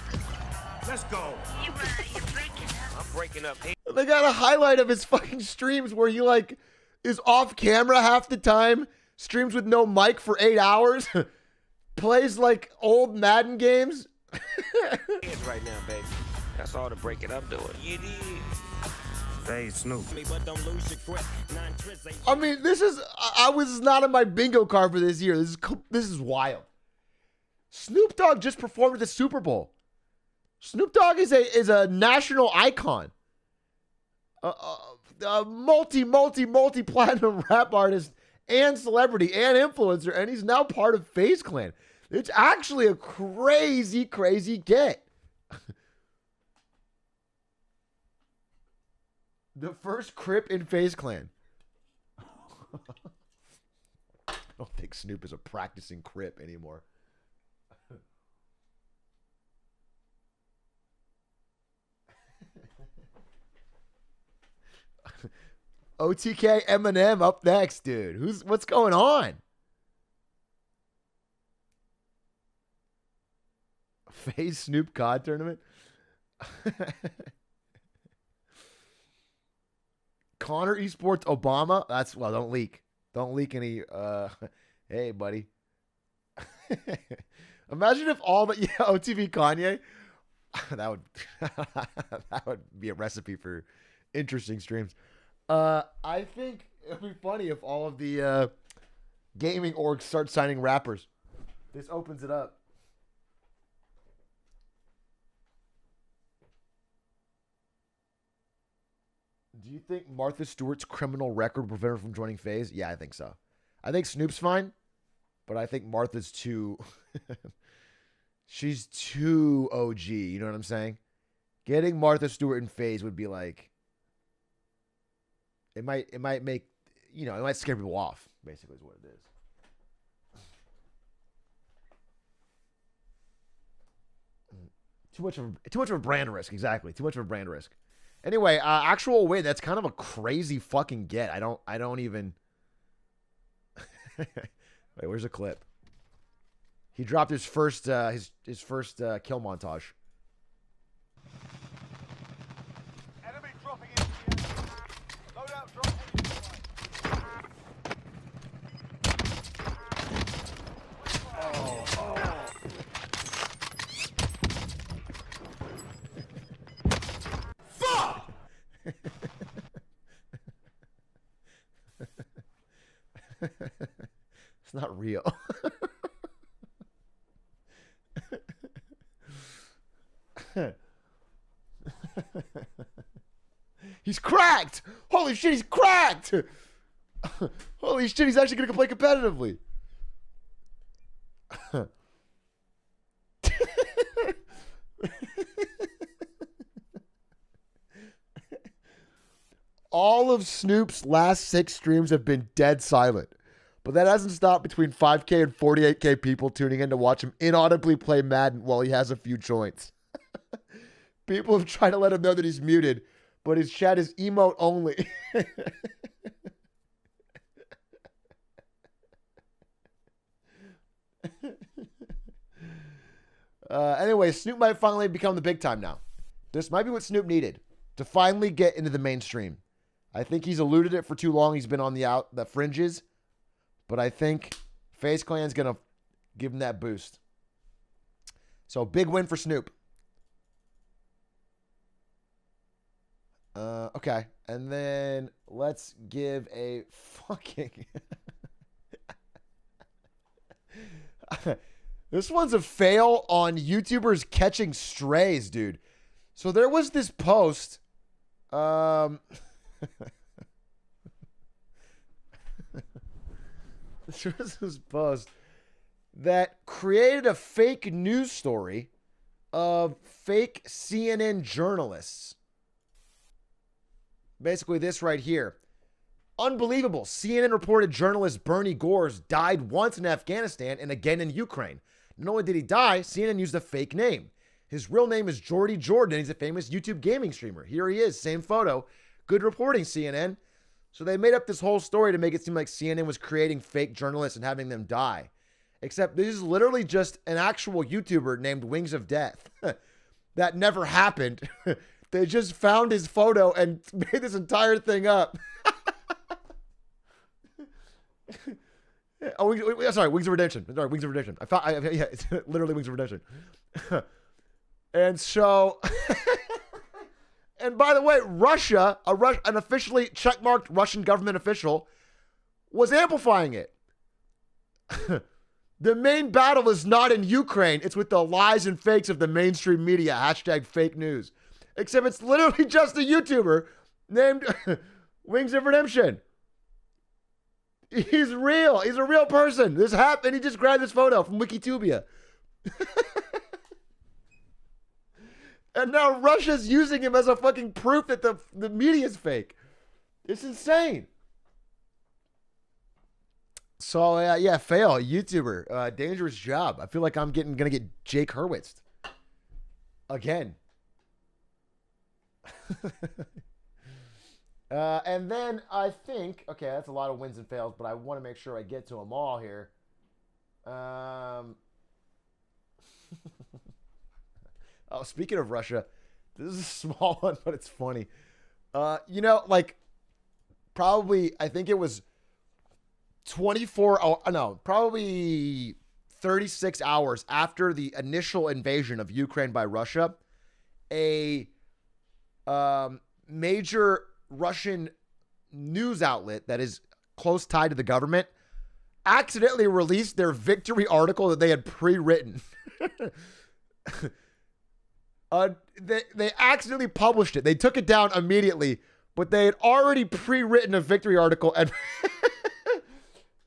Let's go. You're breaking up. I'm breaking up. They got a highlight of his fucking streams where he like is off camera half the time, streams with no mic for 8 hours, plays like old Madden games. It's right now, baby. That's all to break it up doing. You did. FaZe Snoop. I mean, this is I was not on my bingo card for this year. This is wild. Snoop Dogg just performed at the Super Bowl. Snoop Dogg is a national icon. A multi-platinum rap artist and celebrity and influencer, and he's now part of FaZe Clan. It's actually a crazy, crazy get. The first Crip in FaZe Clan. I don't think Snoop is a practicing Crip anymore. OTK Eminem up next, dude. What's going on? FaZe Snoop COD tournament? Connor Esports Obama? Don't leak. Don't leak any hey buddy. Imagine if all the OTV Kanye. That would be a recipe for interesting streams. I think it would be funny if all of the gaming orgs start signing rappers. This opens it up. Do you think Martha Stewart's criminal record will prevent her from joining FaZe? Yeah, I think so. I think Snoop's fine. But I think Martha's too... she's too OG, you know what I'm saying? Getting Martha Stewart in FaZe would be like... It might make... You know, it might scare people off, basically is what it is. Too much of a brand risk, exactly. Too much of a brand risk. Anyway, actual win, that's kind of a crazy fucking get. I don't even... Wait, where's the clip? He dropped his first his first kill montage. Enemy dropping into the air. Loadout drop heading It's not real. He's cracked! Holy shit, he's cracked! Holy shit, he's actually gonna play competitively. All of Snoop's last 6 streams have been dead silent. But that hasn't stopped between 5K and 48K people tuning in to watch him inaudibly play Madden while he has a few joints. People have tried to let him know that he's muted, but his chat is emote only. Anyway, Snoop might finally become the big time now. This might be what Snoop needed to finally get into the mainstream. I think he's eluded it for too long. He's been on the fringes. But I think FaZe Clan's going to give him that boost. So, big win for Snoop. Okay. And then let's give a fucking... This one's a fail on YouTubers catching strays, dude. So, there was this post... There was this post that created a fake news story of fake CNN journalists. Basically this right here. Unbelievable. CNN reported journalist Bernie Gores died once in Afghanistan and again in Ukraine. Not only did he die, CNN used a fake name. His real name is Jordy Jordan. He's a famous YouTube gaming streamer. Here he is, same photo. Good reporting, CNN. So they made up this whole story to make it seem like CNN was creating fake journalists and having them die. Except this is literally just an actual YouTuber named Wings of Death. That never happened. They just found his photo and made this entire thing up. Sorry, Wings of Redemption. Sorry, Wings of Redemption. Yeah, it's literally Wings of Redemption. And so... And by the way, Russia, an officially checkmarked Russian government official, was amplifying it. The main battle is not in Ukraine. It's with the lies and fakes of the mainstream media. #fake news. Except it's literally just a YouTuber named Wings of Redemption. He's real. He's a real person. This happened. He just grabbed this photo from Wikitubia. And now Russia's using him as a fucking proof that the media's fake. It's insane. So, yeah, fail. YouTuber. Dangerous job. I feel like I'm gonna get Jake Hurwitz. Again. And then I think, okay, that's a lot of wins and fails, but I want to make sure I get to them all here. Oh, speaking of Russia, this is a small one, but it's funny. You know, like, probably, I think it was probably 36 hours after the initial invasion of Ukraine by Russia, a major Russian news outlet that is close tied to the government accidentally released their victory article that they had pre-written. They accidentally published it. They took it down immediately, but they had already pre-written a victory article and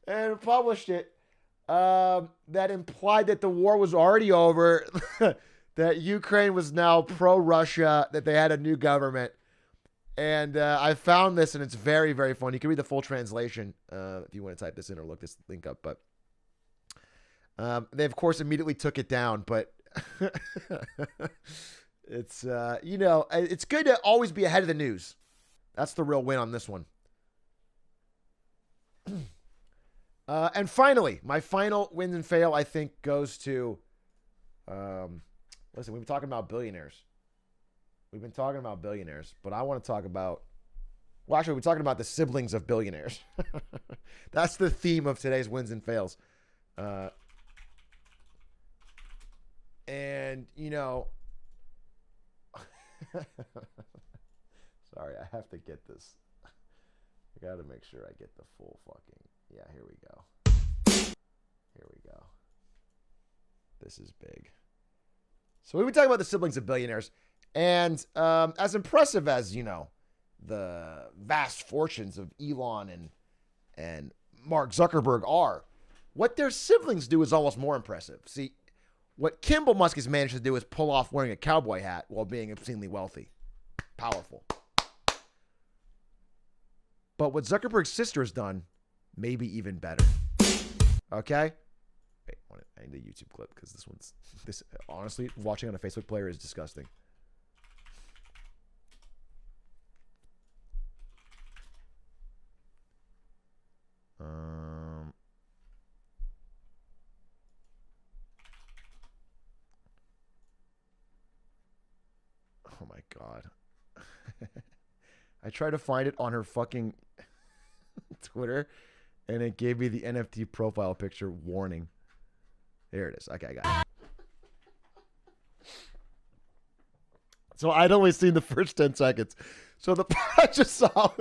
and published it. that implied that the war was already over, that Ukraine was now pro-Russia, that they had a new government. And I found this, and it's very, very funny. You can read the full translation if you want to type this in or look this link up. But they, of course, immediately took it down. But it's, it's good to always be ahead of the news. That's the real win on this one. And finally, my final win and fail, I think, goes to, listen, we've been talking about billionaires. But I want to talk about, well, actually, we're talking about the siblings of billionaires. That's the theme of today's wins and fails. And, sorry, I have to get this. I got to make sure I get the full fucking, yeah, here we go. This is big. So we've been talking about the siblings of billionaires. And as impressive as, the vast fortunes of Elon and Mark Zuckerberg are, what their siblings do is almost more impressive. See, what Kimball Musk has managed to do is pull off wearing a cowboy hat while being obscenely wealthy. Powerful. But what Zuckerberg's sister has done, maybe even better. Okay? Wait, I need a YouTube clip because this honestly, watching on a Facebook player is disgusting. Oh my God. I tried to find it on her fucking Twitter and it gave me the NFT profile picture warning. There it is. Okay, I got it. So I'd only seen the first 10 seconds. So I just saw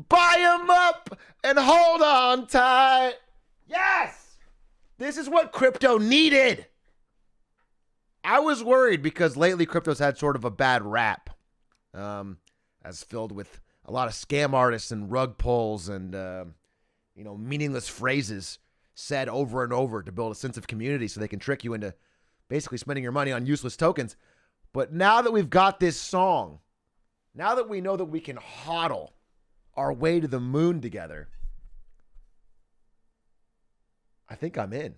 buy them up and hold on tight. Yes! This is what crypto needed. I was worried because lately crypto's had sort of a bad rap, as filled with a lot of scam artists and rug pulls and, meaningless phrases said over and over to build a sense of community so they can trick you into basically spending your money on useless tokens. But now that we've got this song, now that we know that we can hodl our way to the moon together, I think I'm in.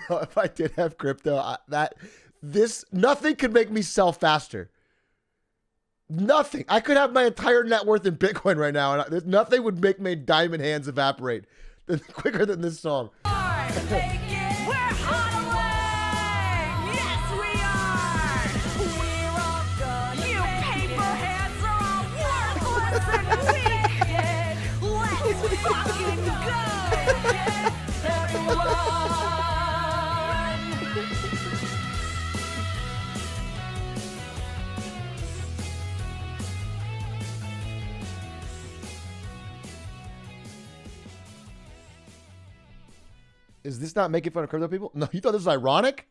Bro, if I did have crypto, nothing could make me sell faster. Nothing. I could have my entire net worth in Bitcoin right now, and nothing would make my diamond hands evaporate quicker than this song. Is this not making fun of crypto people? No, you thought this was ironic?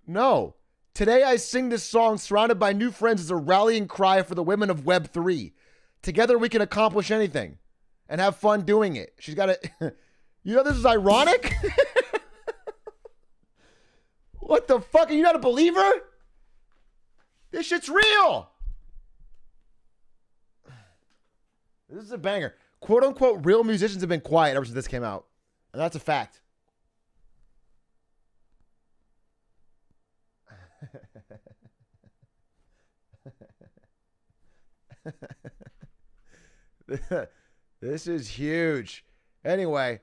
No. Today I sing this song surrounded by new friends as a rallying cry for the women of Web3. Together we can accomplish anything and have fun doing it. She's got to... You know this is ironic? What the fuck? Are you not a believer? This shit's real. This is a banger. Quote unquote, real musicians have been quiet ever since this came out. And that's a fact. This is huge. Anyway,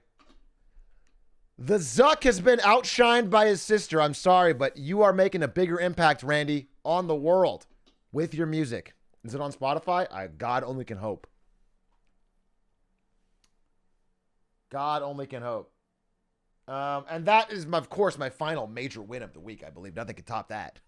the Zuck has been outshined by his sister. I'm sorry, but you are making a bigger impact, Randy, on the world with your music. Is it on Spotify? God only can hope. God only can hope. And that is, of course, my final major win of the week, I believe. Nothing could top that.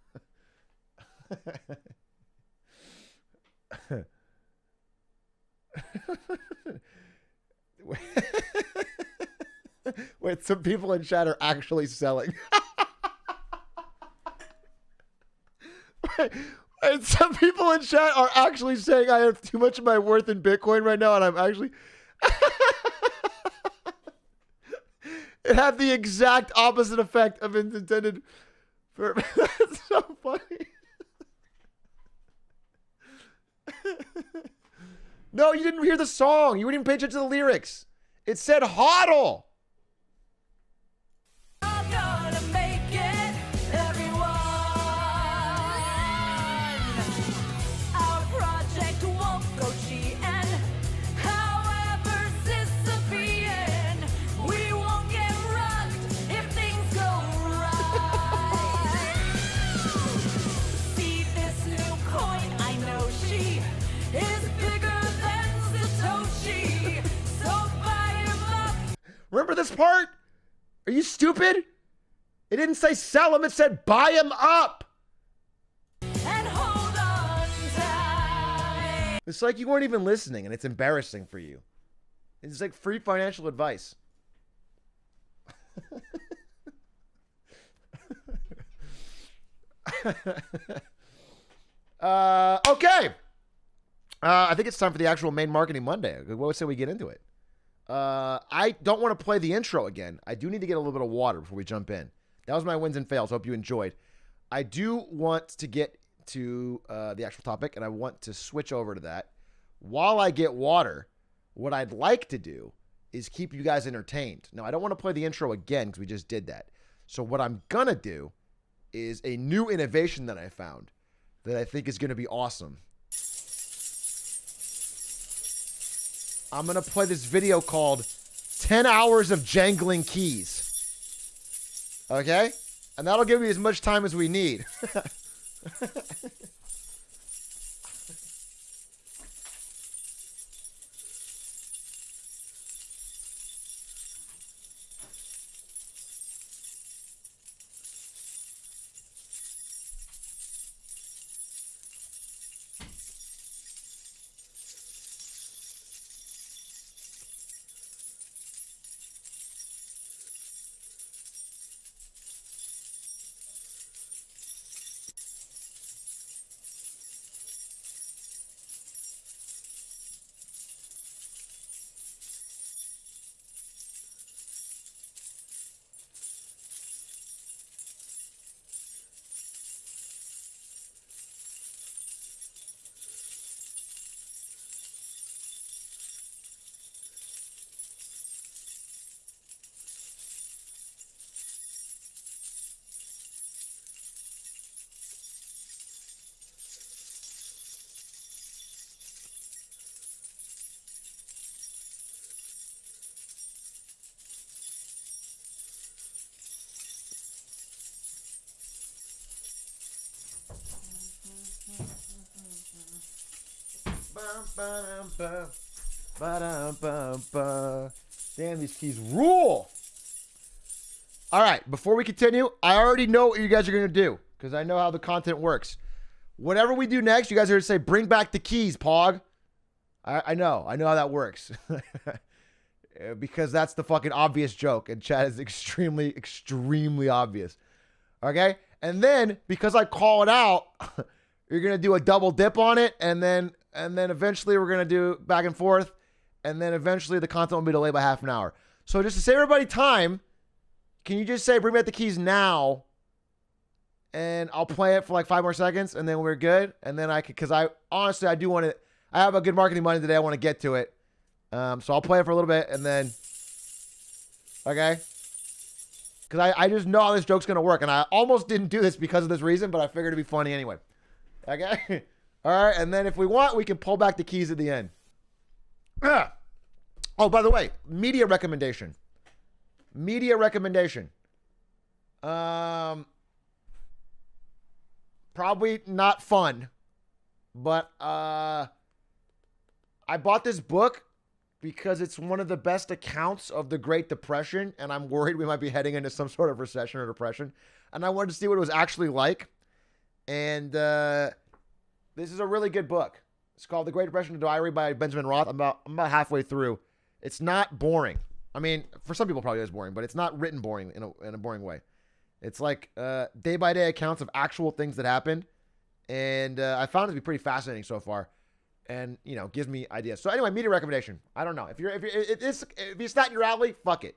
Wait, some people in chat are actually selling. Wait, some people in chat are actually saying I have too much of my worth in Bitcoin right now, and I'm actually... It had the exact opposite effect of its intended for... That's so funny. No, you didn't hear the song. You wouldn't even pay attention to the lyrics. It said hodl. I'm gonna make it, everyone. Our project won't go cheating. However, Sisyphean, we won't get rocked if things go right. See this new coin? I know she is bigger than Satoshi. So buy him up. Remember this part? Are you stupid? It didn't say sell him. It said buy him up. And hold on tight. It's like you weren't even listening, and it's embarrassing for you. It's like free financial advice. Okay. I think it's time for the actual main marketing Monday. What would say we get into it? I don't want to play the intro again. I do need to get a little bit of water before we jump in. That was my wins and fails. Hope you enjoyed. I do want to get to the actual topic, and I want to switch over to that. While I get water, what I'd like to do is keep you guys entertained. Now, I don't want to play the intro again because we just did that. So what I'm going to do is a new innovation that I found that I think is going to be awesome. I'm going to play this video called 10 Hours of Jangling Keys. Okay? And that'll give me as much time as we need. Damn, these keys rule. All right, before we continue, I already know what you guys are going to do because I know how the content works. Whatever we do next, you guys are going to say, bring back the keys, Pog. I know how that works. Because that's the fucking obvious joke, and chat is extremely, extremely obvious. Okay? And then, because I call it out, you're going to do a double dip on it, and then eventually we're going to do back and forth, and then eventually the content will be delayed by half an hour. So just to save everybody time, can you just say, bring back the keys now, and I'll play it for like 5 more seconds, and then we're good, and then I could, because I honestly, I do want to, I have a good marketing Monday today, I want to get to it. So I'll play it for a little bit, and then, okay? Because I just know how this joke's going to work, and I almost didn't do this because of this reason, but I figured it'd be funny anyway. Okay? All right, and then if we want, we can pull back the keys at the end. Oh, by the way, media recommendation. Media recommendation. Probably not fun, but I bought this book because it's one of the best accounts of the Great Depression, and I'm worried we might be heading into some sort of recession or depression. And I wanted to see what it was actually like. And this is a really good book. It's called The Great Depression Diary by Benjamin Roth. I'm about halfway through. It's not boring. I mean, for some people probably it is boring, but it's not written boring in a boring way. It's like day-by-day accounts of actual things that happened. And I found it to be pretty fascinating so far. And, you know, gives me ideas. So anyway, media recommendation. I don't know. If it's not your alley, fuck it.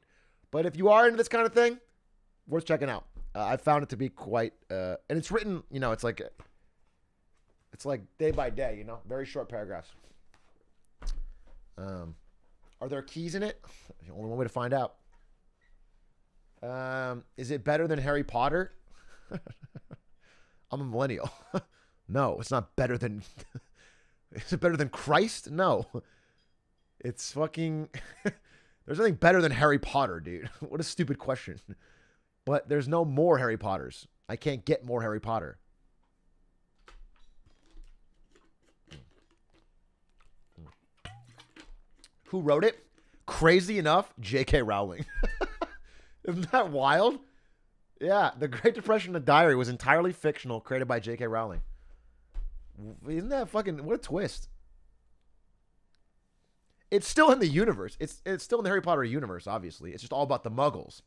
But if you are into this kind of thing, worth checking out. I found it to be quite, and it's written, you know, it's like day by day, you know, very short paragraphs. Are there keys in it? Only one way to find out. Is it better than Harry Potter? I'm a millennial. No, it's not better than... Is it better than Christ? No. It's fucking... There's nothing better than Harry Potter, dude. What a stupid question. But there's no more Harry Potters. I can't get more Harry Potter. Who wrote it? Crazy enough, J.K. Rowling. Isn't that wild? Yeah, The Great Depression, the diary, was entirely fictional, created by J.K. Rowling. Isn't that fucking... What a twist. It's still in the universe. It's still in the Harry Potter universe, obviously. It's just all about the Muggles.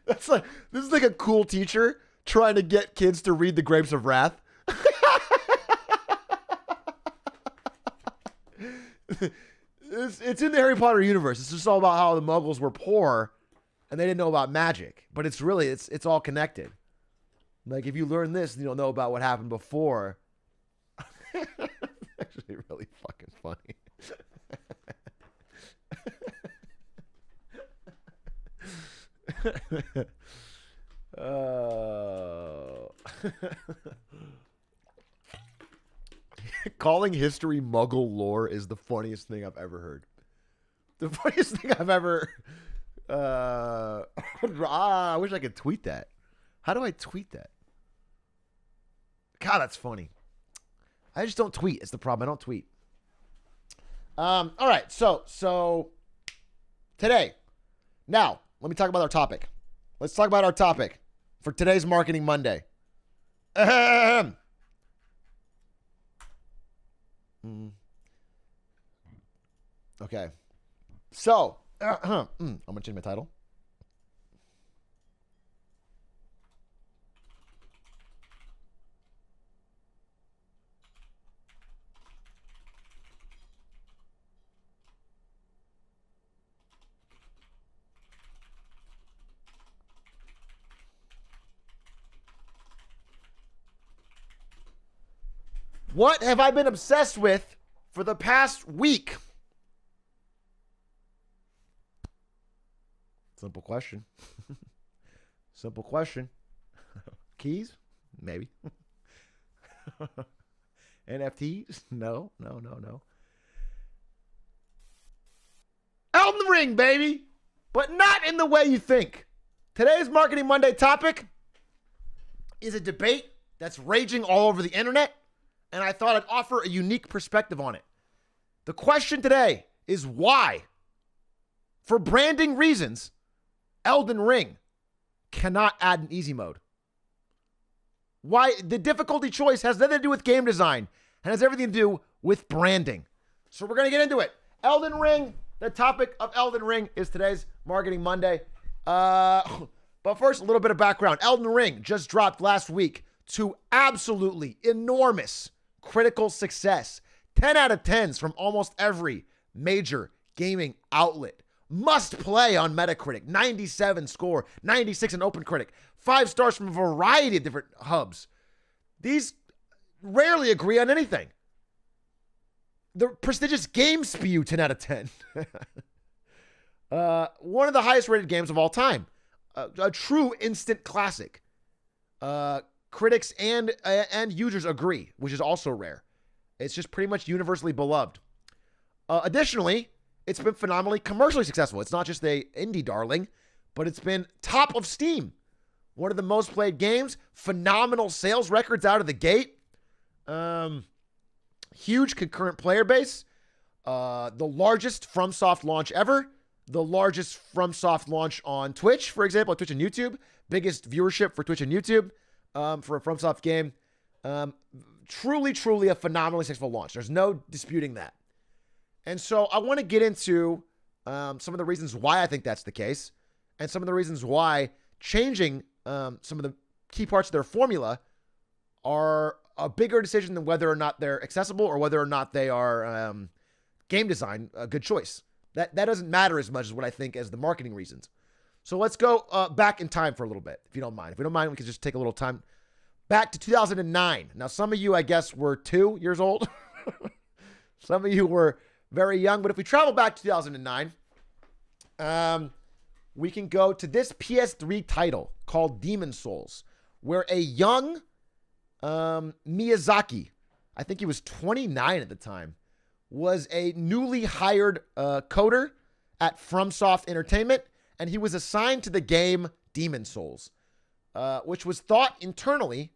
That's like... This is like a cool teacher trying to get kids to read The Grapes of Wrath. It's in the Harry Potter universe. It's just all about how the Muggles were poor and they didn't know about magic. But it's really, it's all connected. Like, if you learn this, you don't know about what happened before. Actually really fucking funny. Calling history Muggle lore is the funniest thing I've ever heard. The funniest thing I've ever... I wish I could tweet that. How do I tweet that? God, that's funny. I just don't tweet. It's the problem. I don't tweet. All right. So today. Now, let me talk about our topic. Let's talk about our topic for today's Marketing Monday. Okay. So, I'm going to change my title. What have I been obsessed with for the past week? Simple question. Simple question. Keys? Maybe. NFTs? No. Elden Ring, baby! But not in the way you think. Today's Marketing Monday topic is a debate that's raging all over the internet, and I thought I'd offer a unique perspective on it. The question today is why, for branding reasons, Elden Ring cannot add an easy mode. Why the difficulty choice has nothing to do with game design and has everything to do with branding. So we're going to get into it. Elden Ring, the topic of Elden Ring is today's Marketing Monday. But first, a little bit of background. Elden Ring just dropped last week to absolutely enormous critical success. 10 out of 10s from almost every major gaming outlet. Must play on Metacritic. 97 score, 96 in OpenCritic. 5 stars from a variety of different hubs. These rarely agree on anything. The prestigious Game Spew 10 out of 10. One of the highest rated games of all time. A true instant classic. Critics and users agree, which is also rare. It's just pretty much universally beloved. Additionally, it's been phenomenally commercially successful. It's not just a indie darling, but it's been top of Steam. One of the most played games. Phenomenal sales records out of the gate. Huge concurrent player base. the largest FromSoft launch ever, the largest FromSoft launch on Twitch, for example, Twitch and YouTube, biggest viewership for Twitch and YouTube for a FromSoft game. Truly a phenomenally successful launch. There's no disputing that. And so I want to get into some of the reasons why I think that's the case, and some of the reasons why changing some of the key parts of their formula are a bigger decision than whether or not they're accessible or whether or not they are game design a good choice. That doesn't matter as much as what I think as the marketing reasons. So let's go back in time for a little bit, if you don't mind. If you don't mind, we can just take a little time back to 2009. Now, some of you, I guess, were 2 years old. Some of you were very young. But if we travel back to 2009, we can go to this PS3 title called Demon Souls, where a young Miyazaki, I think he was 29 at the time, was a newly hired coder at FromSoft Entertainment, and he was assigned to the game Demon Souls, which was thought internally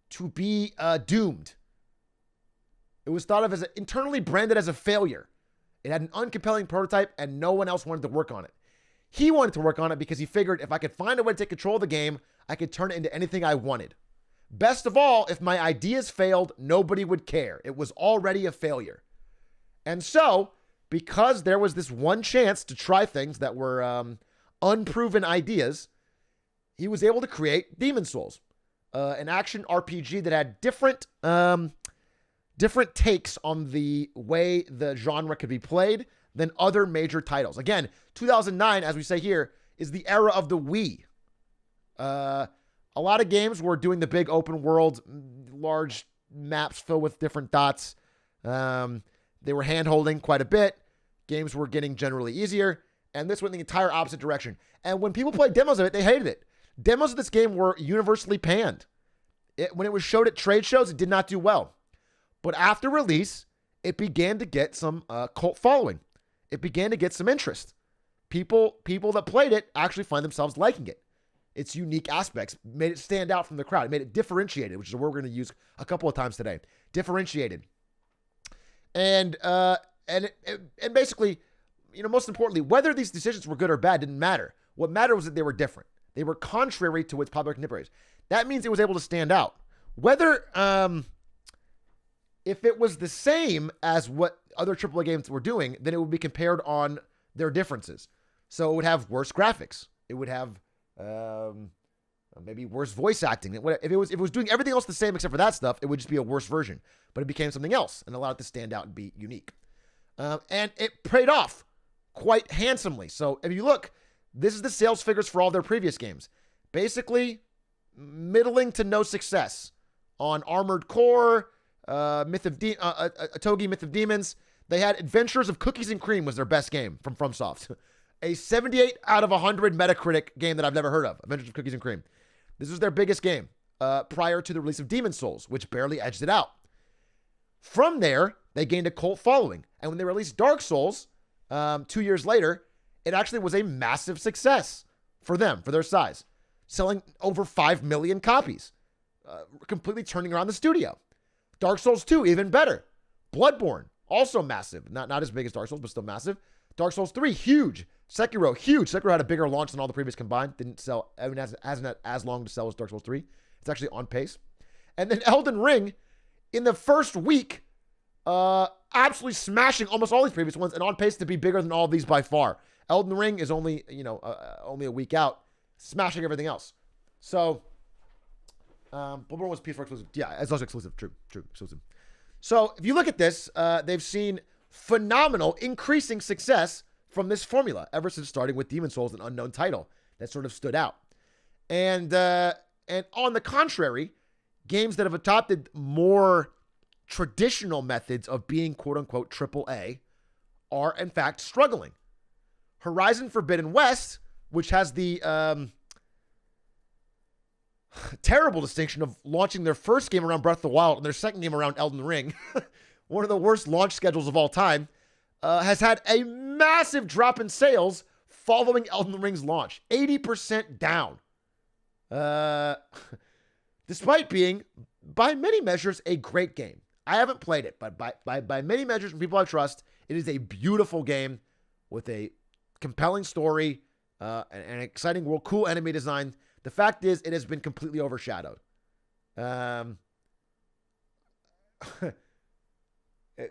to be doomed. It was thought of as internally branded as a failure. It had an uncompelling prototype, and no one else wanted to work on it. He wanted to work on it because he figured if I could find a way to take control of the game, I could turn it into anything I wanted. Best of all, if my ideas failed, nobody would care. It was already a failure. And so, because there was this one chance to try things that were unproven ideas, he was able to create Demon Souls, an action RPG that had different takes on the way the genre could be played than other major titles. Again, 2009, as we say here, is the era of the Wii. A lot of games were doing the big open world, large maps filled with different dots. They were hand-holding quite a bit. Games were getting generally easier, and this went in the entire opposite direction. And when people played demos of it, they hated it. Demos of this game were universally panned. When it was showed at trade shows, it did not do well. But after release, it began to get some cult following. It began to get some interest. People that played it actually find themselves liking it. Its unique aspects made it stand out from the crowd. It made it differentiated, which is a word we're going to use a couple of times today. Differentiated. And basically, most importantly, whether these decisions were good or bad didn't matter. What mattered was that they were different. They were contrary to its popular contemporaries. That means it was able to stand out. Whether, if it was the same as what other AAA games were doing, then it would be compared on their differences. So it would have worse graphics. It would have maybe worse voice acting. If it was doing everything else the same except for that stuff, it would just be a worse version. But it became something else and allowed it to stand out and be unique. And it paid off quite handsomely. So if you look, this is the sales figures for all their previous games. Basically, middling to no success on Armored Core, Atogi Myth of Demons. They had Adventures of Cookies and Cream was their best game from FromSoft. A 78 out of 100 Metacritic game that I've never heard of. Adventures of Cookies and Cream. This was their biggest game prior to the release of Demon Souls, which barely edged it out. From there, they gained a cult following. And when they released Dark Souls 2 years later, it actually was a massive success for them, for their size. Selling over 5 million copies. Completely turning around the studio. Dark Souls 2, even better. Bloodborne, also massive. Not as big as Dark Souls, but still massive. Dark Souls 3, huge. Sekiro, huge. Sekiro had a bigger launch than all the previous combined. Didn't sell, hasn't as long to sell as Dark Souls 3. It's actually on pace. And then Elden Ring, in the first week, absolutely smashing almost all these previous ones and on pace to be bigger than all of these by far. Elden Ring is only a week out, smashing everything else. So, Bloodborne was PS4 exclusive. Yeah, it's also exclusive. True, exclusive. So, if you look at this, they've seen phenomenal increasing success from this formula ever since starting with Demon Souls, an unknown title that sort of stood out. And on the contrary, games that have adopted more traditional methods of being quote-unquote AAA are, in fact, struggling. Horizon Forbidden West, which has the terrible distinction of launching their first game around Breath of the Wild and their second game around Elden Ring, one of the worst launch schedules of all time, has had a massive drop in sales following Elden Ring's launch. 80% down. Despite being, by many measures, a great game. I haven't played it, but by many measures from people I trust, it is a beautiful game with a compelling story, an exciting world, cool enemy design. The fact is, it has been completely overshadowed.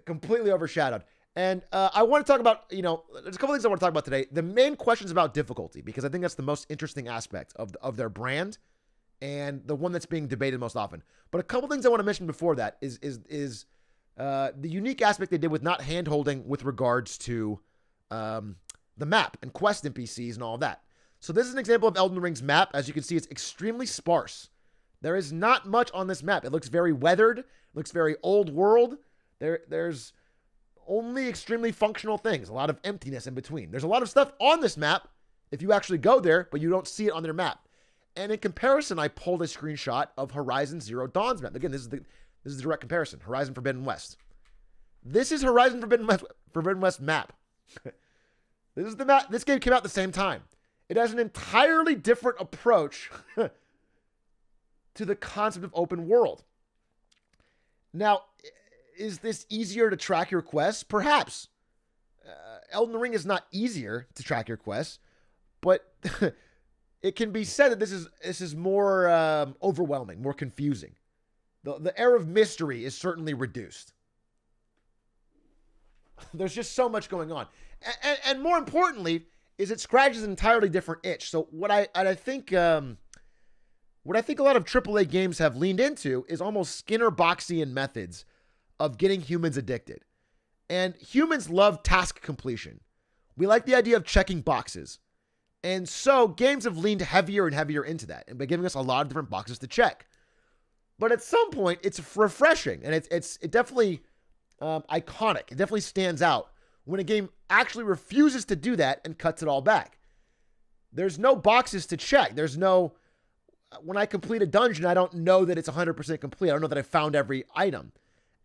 Completely overshadowed. And I want to talk about, there's a couple things I want to talk about today. The main question is about difficulty, because I think that's the most interesting aspect of their brand and the one that's being debated most often. But a couple things I want to mention before that is the unique aspect they did with not hand-holding with regards to the map and quest NPCs and all of that. So this is an example of Elden Ring's map. As you can see, it's extremely sparse. There is not much on this map. It looks very weathered. It looks very old world. There's only extremely functional things. A lot of emptiness in between. There's a lot of stuff on this map if you actually go there, but you don't see it on their map. And in comparison, I pulled a screenshot of Horizon Zero Dawn's map. Again, this is the direct comparison. Horizon Forbidden West. This is Horizon Forbidden West map. This is the map. This game came out at the same time. It has an entirely different approach to the concept of open world. Now, is this easier to track your quests? Perhaps. Elden Ring is not easier to track your quests, but it can be said that this is more overwhelming, more confusing. The air of mystery is certainly reduced. There's just so much going on. And more importantly, is it scratches an entirely different itch. So what I think a lot of AAA games have leaned into is almost Skinner Boxian methods of getting humans addicted. And humans love task completion. We like the idea of checking boxes. And so games have leaned heavier and heavier into that, and by giving us a lot of different boxes to check. But at some point, it's refreshing, and it's definitely iconic. It definitely stands out when a game actually refuses to do that and cuts it all back. There's no boxes to check. There's no, when I complete a dungeon, I don't know that it's 100% complete. I don't know that I found every item.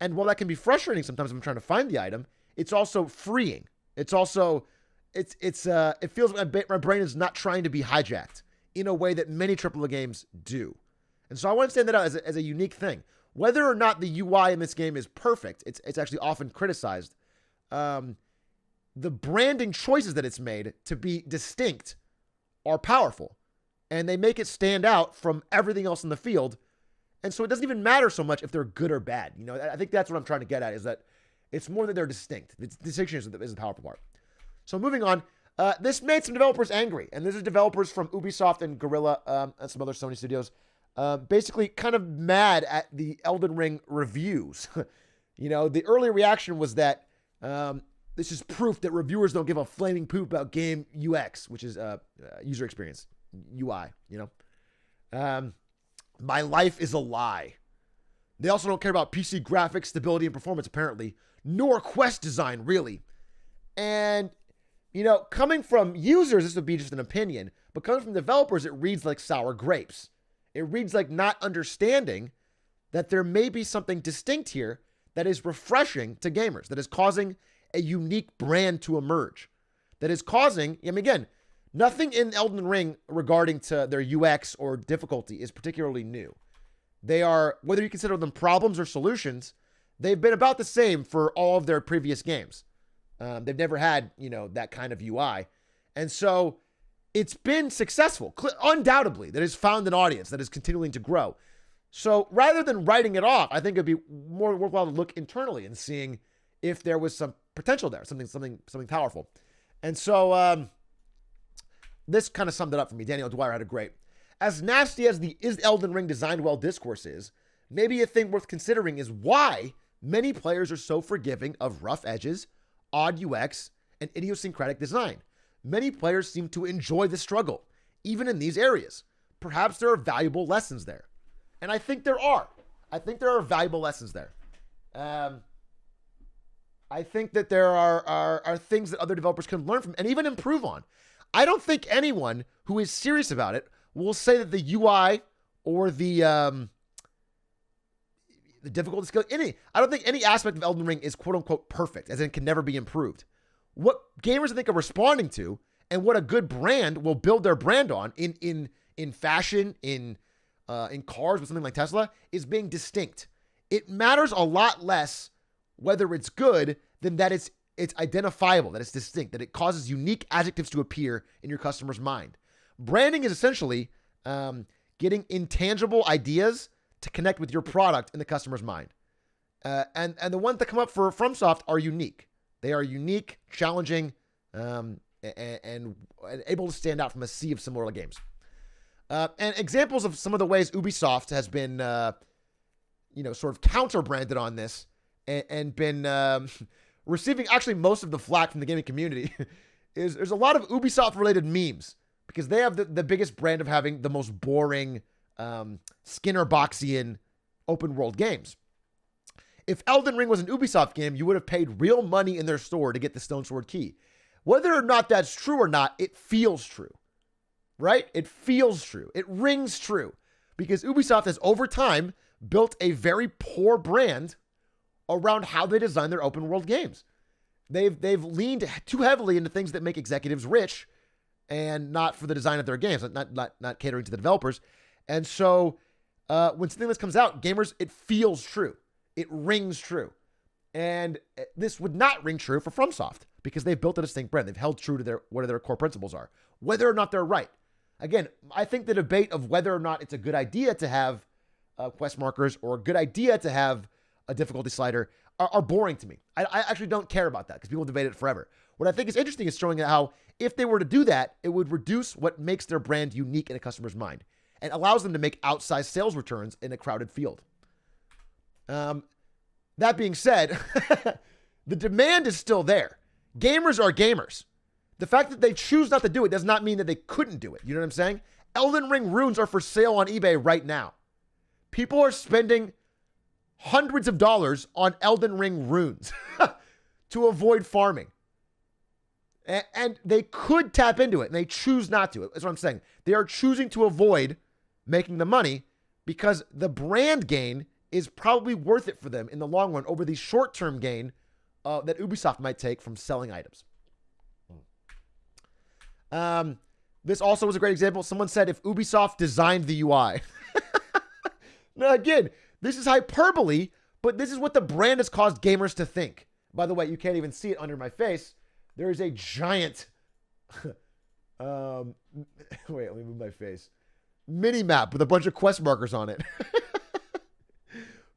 And while that can be frustrating sometimes when I'm trying to find the item, it's also freeing. It's also, it feels like my brain is not trying to be hijacked in a way that many AAA games do. And so I want to stand that out as a unique thing. Whether or not the UI in this game is perfect, it's actually often criticized. The branding choices that it's made to be distinct are powerful, and they make it stand out from everything else in the field. And so it doesn't even matter so much if they're good or bad. I think that's what I'm trying to get at, is that it's more that they're distinct. The distinction is the powerful part. So moving on, this made some developers angry, and this is developers from Ubisoft and Guerrilla and some other Sony studios, basically kind of mad at the Elden Ring reviews. The early reaction was that this is proof that reviewers don't give a flaming poop about game UX, which is user experience, UI, my life is a lie. They also don't care about PC graphics, stability, and performance, apparently, nor quest design, really. And, coming from users, this would be just an opinion, but coming from developers, it reads like sour grapes. It reads like not understanding that there may be something distinct here that is refreshing to gamers, that is causing a unique brand to emerge, that is causing, again, nothing in Elden Ring regarding to their UX or difficulty is particularly new. They are, whether you consider them problems or solutions, they've been about the same for all of their previous games. They've never had, that kind of UI. And so it's been successful, undoubtedly, that has found an audience that is continuing to grow. So rather than writing it off, I think it'd be more worthwhile to look internally and seeing if there was some potential there, something powerful. And so this kind of summed it up for me. Daniel Dwyer had a great. As nasty as the "is Elden Ring designed well" discourse is, maybe a thing worth considering is why many players are so forgiving of rough edges, odd UX, and idiosyncratic design. Many players seem to enjoy the struggle, even in these areas. Perhaps there are valuable lessons there. And I think there are. I think there are valuable lessons there. I think that there are things that other developers can learn from and even improve on. I don't think anyone who is serious about it will say that the UI or the difficulty skill, I don't think any aspect of Elden Ring is quote unquote perfect, as in can never be improved. What gamers I think are responding to, and what a good brand will build their brand on in fashion, in cars with something like Tesla, is being distinct. it matters a lot less whether it's good than that it's identifiable, that it's distinct, that it causes unique adjectives to appear in your customer's mind. Branding is essentially getting intangible ideas to connect with your product in the customer's mind. And the ones that come up for FromSoft are unique. They are unique, challenging, and able to stand out from a sea of similar games. And examples of some of the ways Ubisoft has been, sort of counter-branded on this and been receiving actually most of the flack from the gaming community is there's a lot of Ubisoft-related memes because they have the biggest brand of having the most boring Skinner Boxian open-world games. If Elden Ring was an Ubisoft game, you would have paid real money in their store to get the Stone Sword key. Whether or not that's true or not, it feels true, right? It feels true. It rings true because Ubisoft has, over time, built a very poor brand around how they design their open world games. They've leaned too heavily into things that make executives rich and not for the design of their games, not catering to the developers. And so when something like this comes out, gamers, it feels true. It rings true. And this would not ring true for FromSoft because they've built a distinct brand. They've held true to what their core principles are, whether or not they're right. Again, I think the debate of whether or not it's a good idea to have quest markers or a good idea to have a difficulty slider are boring to me. I actually don't care about that because people debate it forever. What I think is interesting is showing how if they were to do that, it would reduce what makes their brand unique in a customer's mind and allows them to make outsized sales returns in a crowded field. That being said, the demand is still there. Gamers are gamers. The fact that they choose not to do it does not mean that they couldn't do it. You know what I'm saying? Elden Ring runes are for sale on eBay right now. People are spending hundreds of dollars on Elden Ring runes to avoid farming. And they could tap into it, and they choose not to. That's what I'm saying. They are choosing to avoid making the money because the brand gain is probably worth it for them in the long run over the short-term gain that Ubisoft might take from selling items. This also was a great example. Someone said if Ubisoft designed the UI. Now, again, this is hyperbole, but this is what the brand has caused gamers to think. By the way, you can't even see it under my face. There is a giant, wait, let me move my face. Mini map with a bunch of quest markers on it.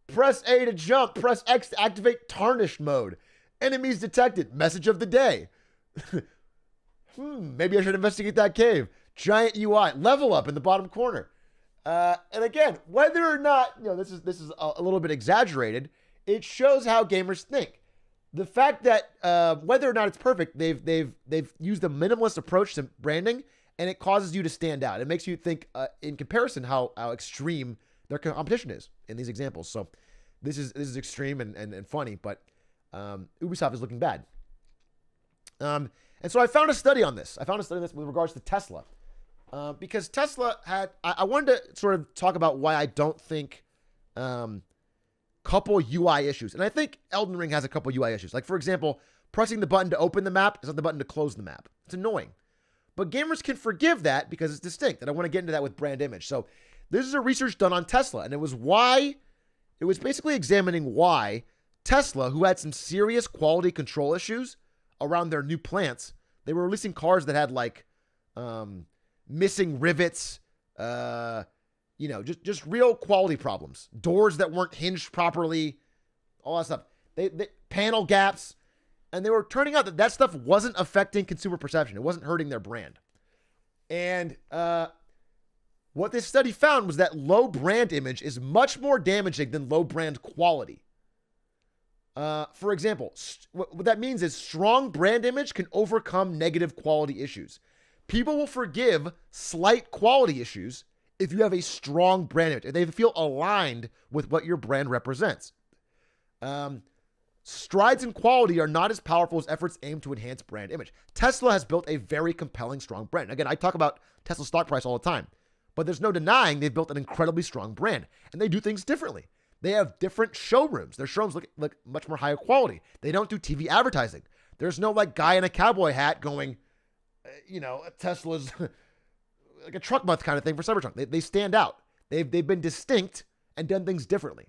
Press A to jump. Press X to activate tarnished mode. Enemies detected. Message of the day. Maybe I should investigate that cave. Giant UI. Level up in the bottom corner. And again, whether or not, this is a little bit exaggerated, it shows how gamers think. The fact that whether or not it's perfect, they've used a minimalist approach to branding, and it causes you to stand out. It makes you think, in comparison, how extreme their competition is in these examples. So this is extreme and funny, but Ubisoft is looking bad. And so I found a study on this. With regards to Tesla. Because Tesla I wanted to sort of talk about why I don't think couple UI issues. And I think Elden Ring has a couple UI issues. Like, for example, pressing the button to open the map is not the button to close the map. It's annoying. But gamers can forgive that because it's distinct. And I want to get into that with brand image. So this is a research done on Tesla. And it was basically examining why Tesla, who had some serious quality control issues around their new plants, they were releasing cars that had like missing rivets, just real quality problems. Doors that weren't hinged properly, all that stuff. They panel gaps, and they were turning out that stuff wasn't affecting consumer perception. It wasn't hurting their brand. And what this study found was that low brand image is much more damaging than low brand quality. For example, what that means is strong brand image can overcome negative quality issues. People will forgive slight quality issues if you have a strong brand image, if they feel aligned with what your brand represents. Strides in quality are not as powerful as efforts aimed to enhance brand image. Tesla has built a very compelling, strong brand. Again, I talk about Tesla's stock price all the time, but there's no denying they've built an incredibly strong brand, and they do things differently. They have different showrooms. Their showrooms look much more higher quality. They don't do TV advertising. There's no like guy in a cowboy hat going, Tesla's like a truck month kind of thing for Cybertruck. They stand out. They've been distinct and done things differently.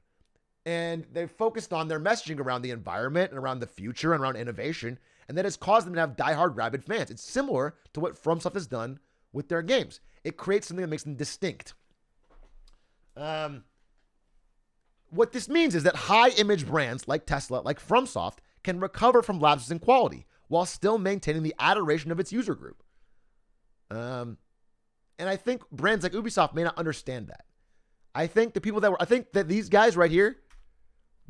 And they've focused on their messaging around the environment and around the future and around innovation. And that has caused them to have diehard rabid fans. It's similar to what FromSoft has done with their games. It creates something that makes them distinct. What this means is that high-image brands like Tesla, like FromSoft, can recover from lapses in quality while still maintaining the adoration of its user group. And I think brands like Ubisoft may not understand that. I think that these guys right here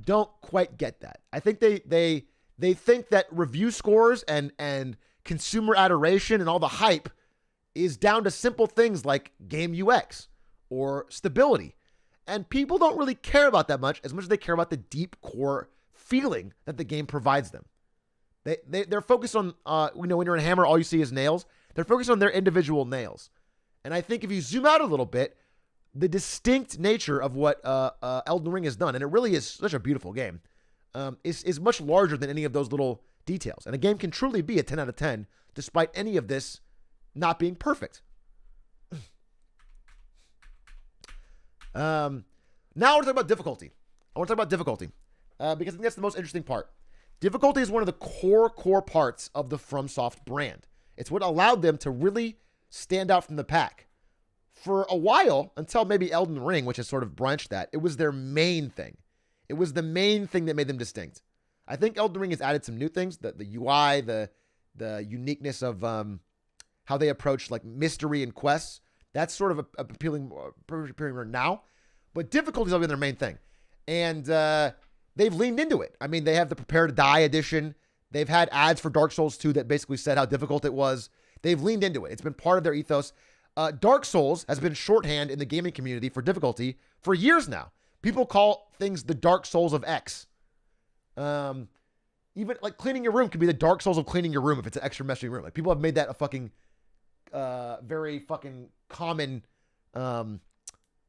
don't quite get that. I think they think that review scores and consumer adoration and all the hype is down to simple things like game UX or stability. And people don't really care about that much as they care about the deep core feeling that the game provides them. They're focused on, when you're in Hammer, all you see is nails. They're focused on their individual nails. And I think if you zoom out a little bit, the distinct nature of what Elden Ring has done, and it really is such a beautiful game, is much larger than any of those little details. And a game can truly be a 10 out of 10, despite any of this not being perfect. Now I want to talk about difficulty. Because I think that's the most interesting part. Difficulty is one of the core parts of the FromSoft brand. It's what allowed them to really stand out from the pack. For a while, until maybe Elden Ring, which has sort of branched that, it was their main thing. It was the main thing that made them distinct. I think Elden Ring has added some new things, the UI, the uniqueness of how they approach like mystery and quests. That's sort of appealing now. But difficulty is always their main thing. And they've leaned into it. I mean, they have the Prepare to Die edition. They've had ads for Dark Souls 2 that basically said how difficult it was. They've leaned into it. It's been part of their ethos. Dark Souls has been shorthand in the gaming community for difficulty for years now. People call things the Dark Souls of X. Even like cleaning your room could be the Dark Souls of cleaning your room if it's an extra messy room. Like people have made that a fucking very fucking common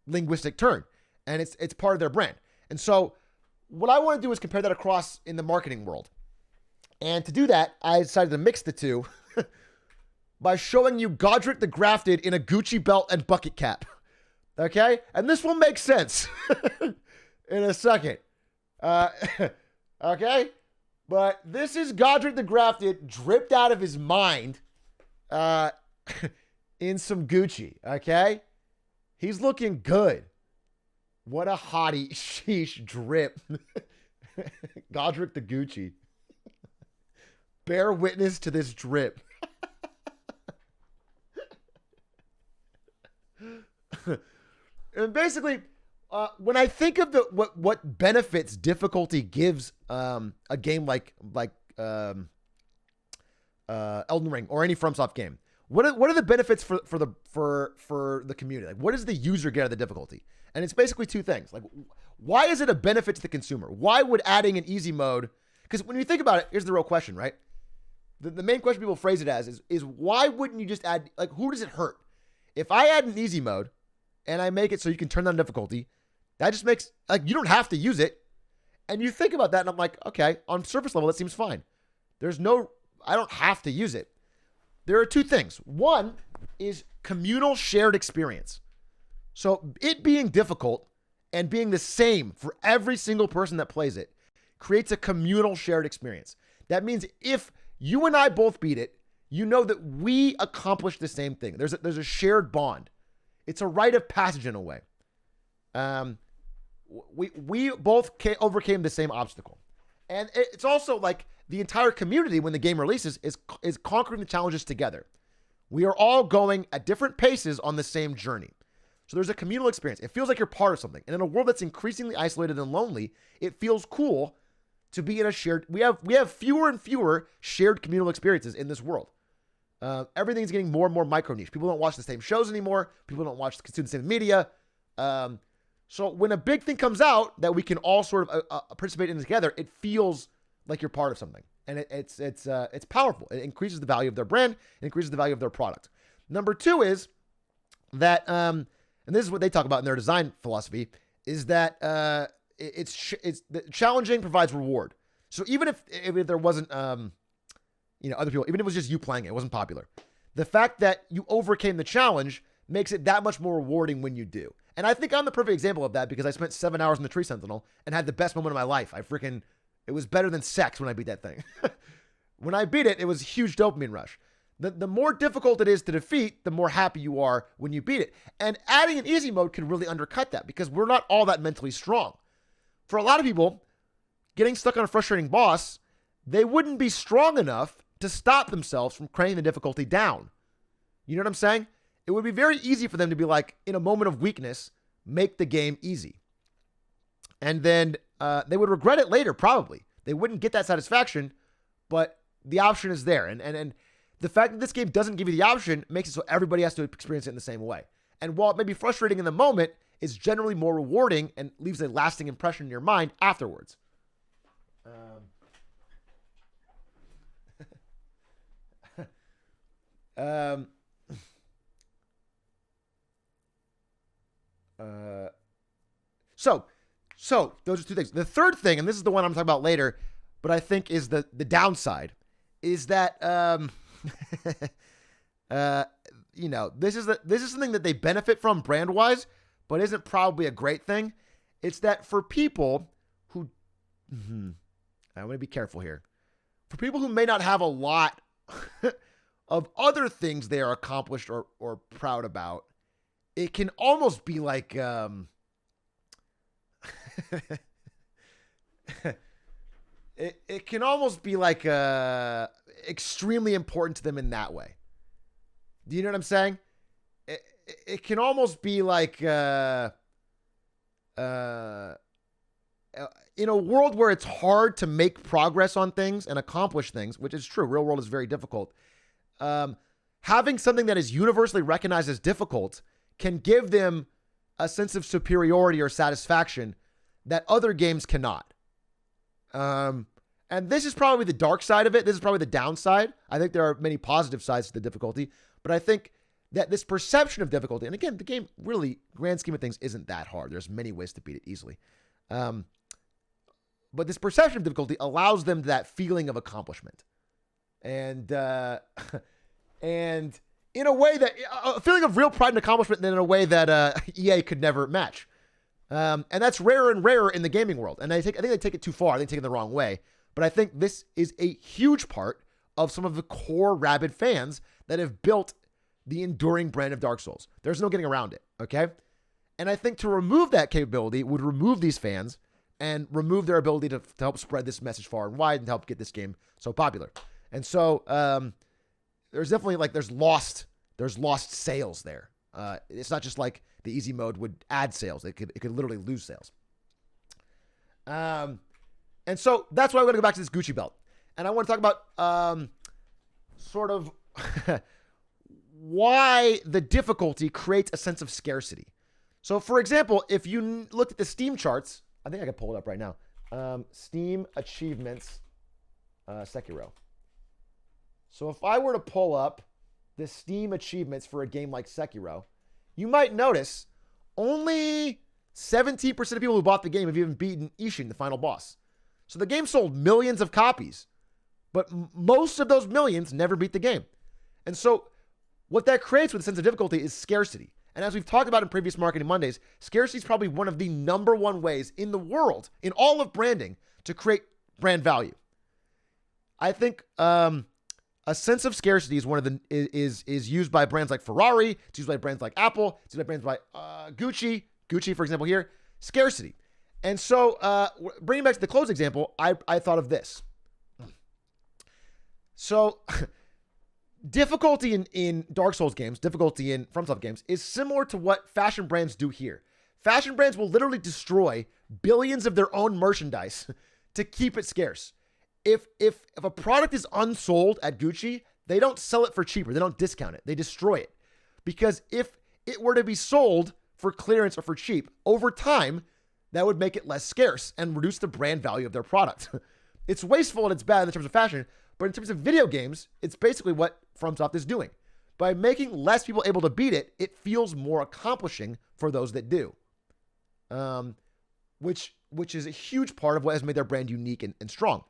linguistic term, and it's part of their brand. And so what I want to do is compare that across in the marketing world. And to do that, I decided to mix the two by showing you Godric the Grafted in a Gucci belt and bucket cap. Okay? And this will make sense in a second. Okay? But this is Godric the Grafted dripped out of his mind in some Gucci. Okay? He's looking good. What a hottie. Sheesh, drip. Godric the Gucci. Bear witness to this drip. And basically, when I think of what benefits difficulty gives a game like Elden Ring or any FromSoft game, what are the benefits for the community? Like, what does the user get out of the difficulty? And it's basically two things. Like, why is it a benefit to the consumer? Why would adding an easy mode? Because when you think about it, here's the real question, right? The main question people phrase it as is why wouldn't you just add, like, who does it hurt? If I add an easy mode and I make it so you can turn down difficulty, that just makes, like, you don't have to use it. And you think about that and I'm like, okay, on surface level, that seems fine. I don't have to use it. There are two things. One is communal shared experience. So it being difficult and being the same for every single person that plays it creates a communal shared experience. That means if you and I both beat it, you know that we accomplished the same thing. There's a shared bond. It's a rite of passage in a way. We both overcame the same obstacle. And it's also like the entire community, when the game releases, is conquering the challenges together. We are all going at different paces on the same journey. So there's a communal experience. It feels like you're part of something. And in a world that's increasingly isolated and lonely, it feels cool to be in a shared... We have fewer and fewer shared communal experiences in this world. Everything's getting more and more micro niche. People don't watch the same shows anymore. People don't consume the same media. So when a big thing comes out that we can all sort of participate in together, it feels like you're part of something. And it's powerful. It increases the value of their brand. It increases the value of their product. Number two is that, and this is what they talk about in their design philosophy, is that it's challenging provides reward. So even if there wasn't, other people, even if it was just you playing it wasn't popular, the fact that you overcame the challenge makes it that much more rewarding when you do. And I think I'm the perfect example of that because I spent 7 hours in the Tree Sentinel and had the best moment of my life. It was better than sex when I beat that thing. When I beat it, it was a huge dopamine rush. The more difficult it is to defeat, the more happy you are when you beat it. And adding an easy mode can really undercut that because we're not all that mentally strong. For a lot of people, getting stuck on a frustrating boss, they wouldn't be strong enough to stop themselves from cranking the difficulty down. You know what I'm saying? It would be very easy for them to be like, in a moment of weakness, make the game easy. And then they would regret it later, probably. They wouldn't get that satisfaction, but the option is there. And the fact that this game doesn't give you the option makes it so everybody has to experience it in the same way. And while it may be frustrating in the moment, it's generally more rewarding and leaves a lasting impression in your mind afterwards. So those are two things. The third thing, and this is the one I'm talking about later, but I think is the downside, is that this is something that they benefit from brand wise, but isn't probably a great thing. It's that for people who, I want to be careful here. For people who may not have a lot of other things they are accomplished or proud about, it can almost be like it can almost be like extremely important to them in that way. Do you know what I'm saying? It can almost be like in a world where it's hard to make progress on things and accomplish things, which is true. Real world is very difficult. Having something that is universally recognized as difficult can give them a sense of superiority or satisfaction that other games cannot. And this is probably the dark side of it. This is probably the downside. I think there are many positive sides to the difficulty, but I think that this perception of difficulty, and again, the game really, grand scheme of things, isn't that hard. There's many ways to beat it easily. But this perception of difficulty allows them that feeling of accomplishment. And in a way that, a feeling of real pride and accomplishment in a way that EA could never match. And that's rarer and rarer in the gaming world. And I think they take it too far. They take it the wrong way. But I think this is a huge part of some of the core rabid fans that have built the enduring brand of Dark Souls. There's no getting around it, okay? And I think to remove that capability would remove these fans and remove their ability to help spread this message far and wide and help get this game so popular. And so there's definitely there's lost sales there. It's not just like the easy mode would add sales. It could literally lose sales. And so that's why I'm going to go back to this Gucci belt. And I want to talk about sort of why the difficulty creates a sense of scarcity. So, for example, if you look at the Steam charts, I think I can pull it up right now. Steam achievements, Sekiro. So if I were to pull up the Steam achievements for a game like Sekiro, you might notice only 17% of people who bought the game have even beaten Ishin, the final boss. So the game sold millions of copies, but most of those millions never beat the game. And so what that creates with a sense of difficulty is scarcity. And as we've talked about in previous Marketing Mondays, scarcity is probably one of the number one ways in the world, in all of branding, to create brand value. I think a sense of scarcity is is used by brands like Ferrari. It's used by brands like Apple. It's used by brands like Gucci, for example, here. Scarcity. And so bringing back to the clothes example, I thought of this. So difficulty in Dark Souls games, difficulty in FromSoft games is similar to what fashion brands do here. Fashion brands will literally destroy billions of their own merchandise to keep it scarce. If a product is unsold at Gucci, they don't sell it for cheaper. They don't discount it. They destroy it. Because if it were to be sold for clearance or for cheap, over time, that would make it less scarce and reduce the brand value of their product. It's wasteful and it's bad in terms of fashion, but in terms of video games, it's basically what FromSoft is doing. By making less people able to beat it, it feels more accomplishing for those that do. Which is a huge part of what has made their brand unique and strong.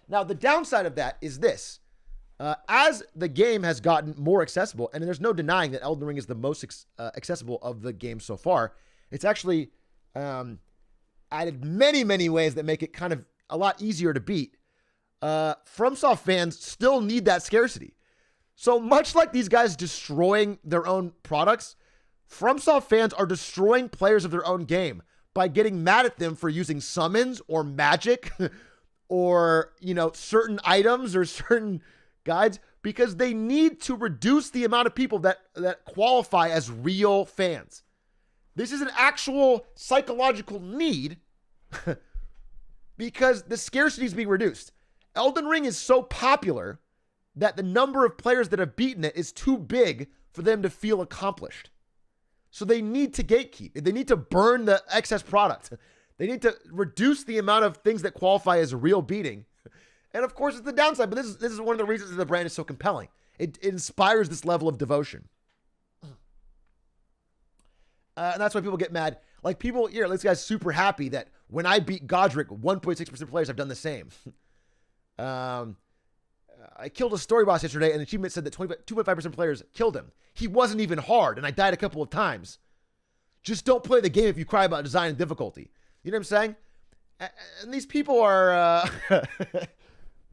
Now, the downside of that is this. As the game has gotten more accessible, and there's no denying that Elden Ring is the most accessible of the games so far, it's actually added many, many ways that make it kind of a lot easier to beat. FromSoft fans still need that scarcity. So much like these guys destroying their own products, FromSoft fans are destroying players of their own game by getting mad at them for using summons or magic or, certain items or certain guides, because they need to reduce the amount of people that qualify as real fans. This is an actual psychological need because the scarcity is being reduced. Elden Ring is so popular that the number of players that have beaten it is too big for them to feel accomplished. So they need to gatekeep. They need to burn the excess product. They need to reduce the amount of things that qualify as real beating. And of course, it's the downside, but this is one of the reasons that the brand is so compelling. It inspires this level of devotion. And that's why people get mad. Like people here, this guy's super happy that when I beat Godric, 1.6% of players have done the same. I killed a story boss yesterday, and the achievement said that 2.5% of players killed him. He wasn't even hard, and I died a couple of times. Just don't play the game if you cry about design and difficulty. You know what I'm saying? And these people are,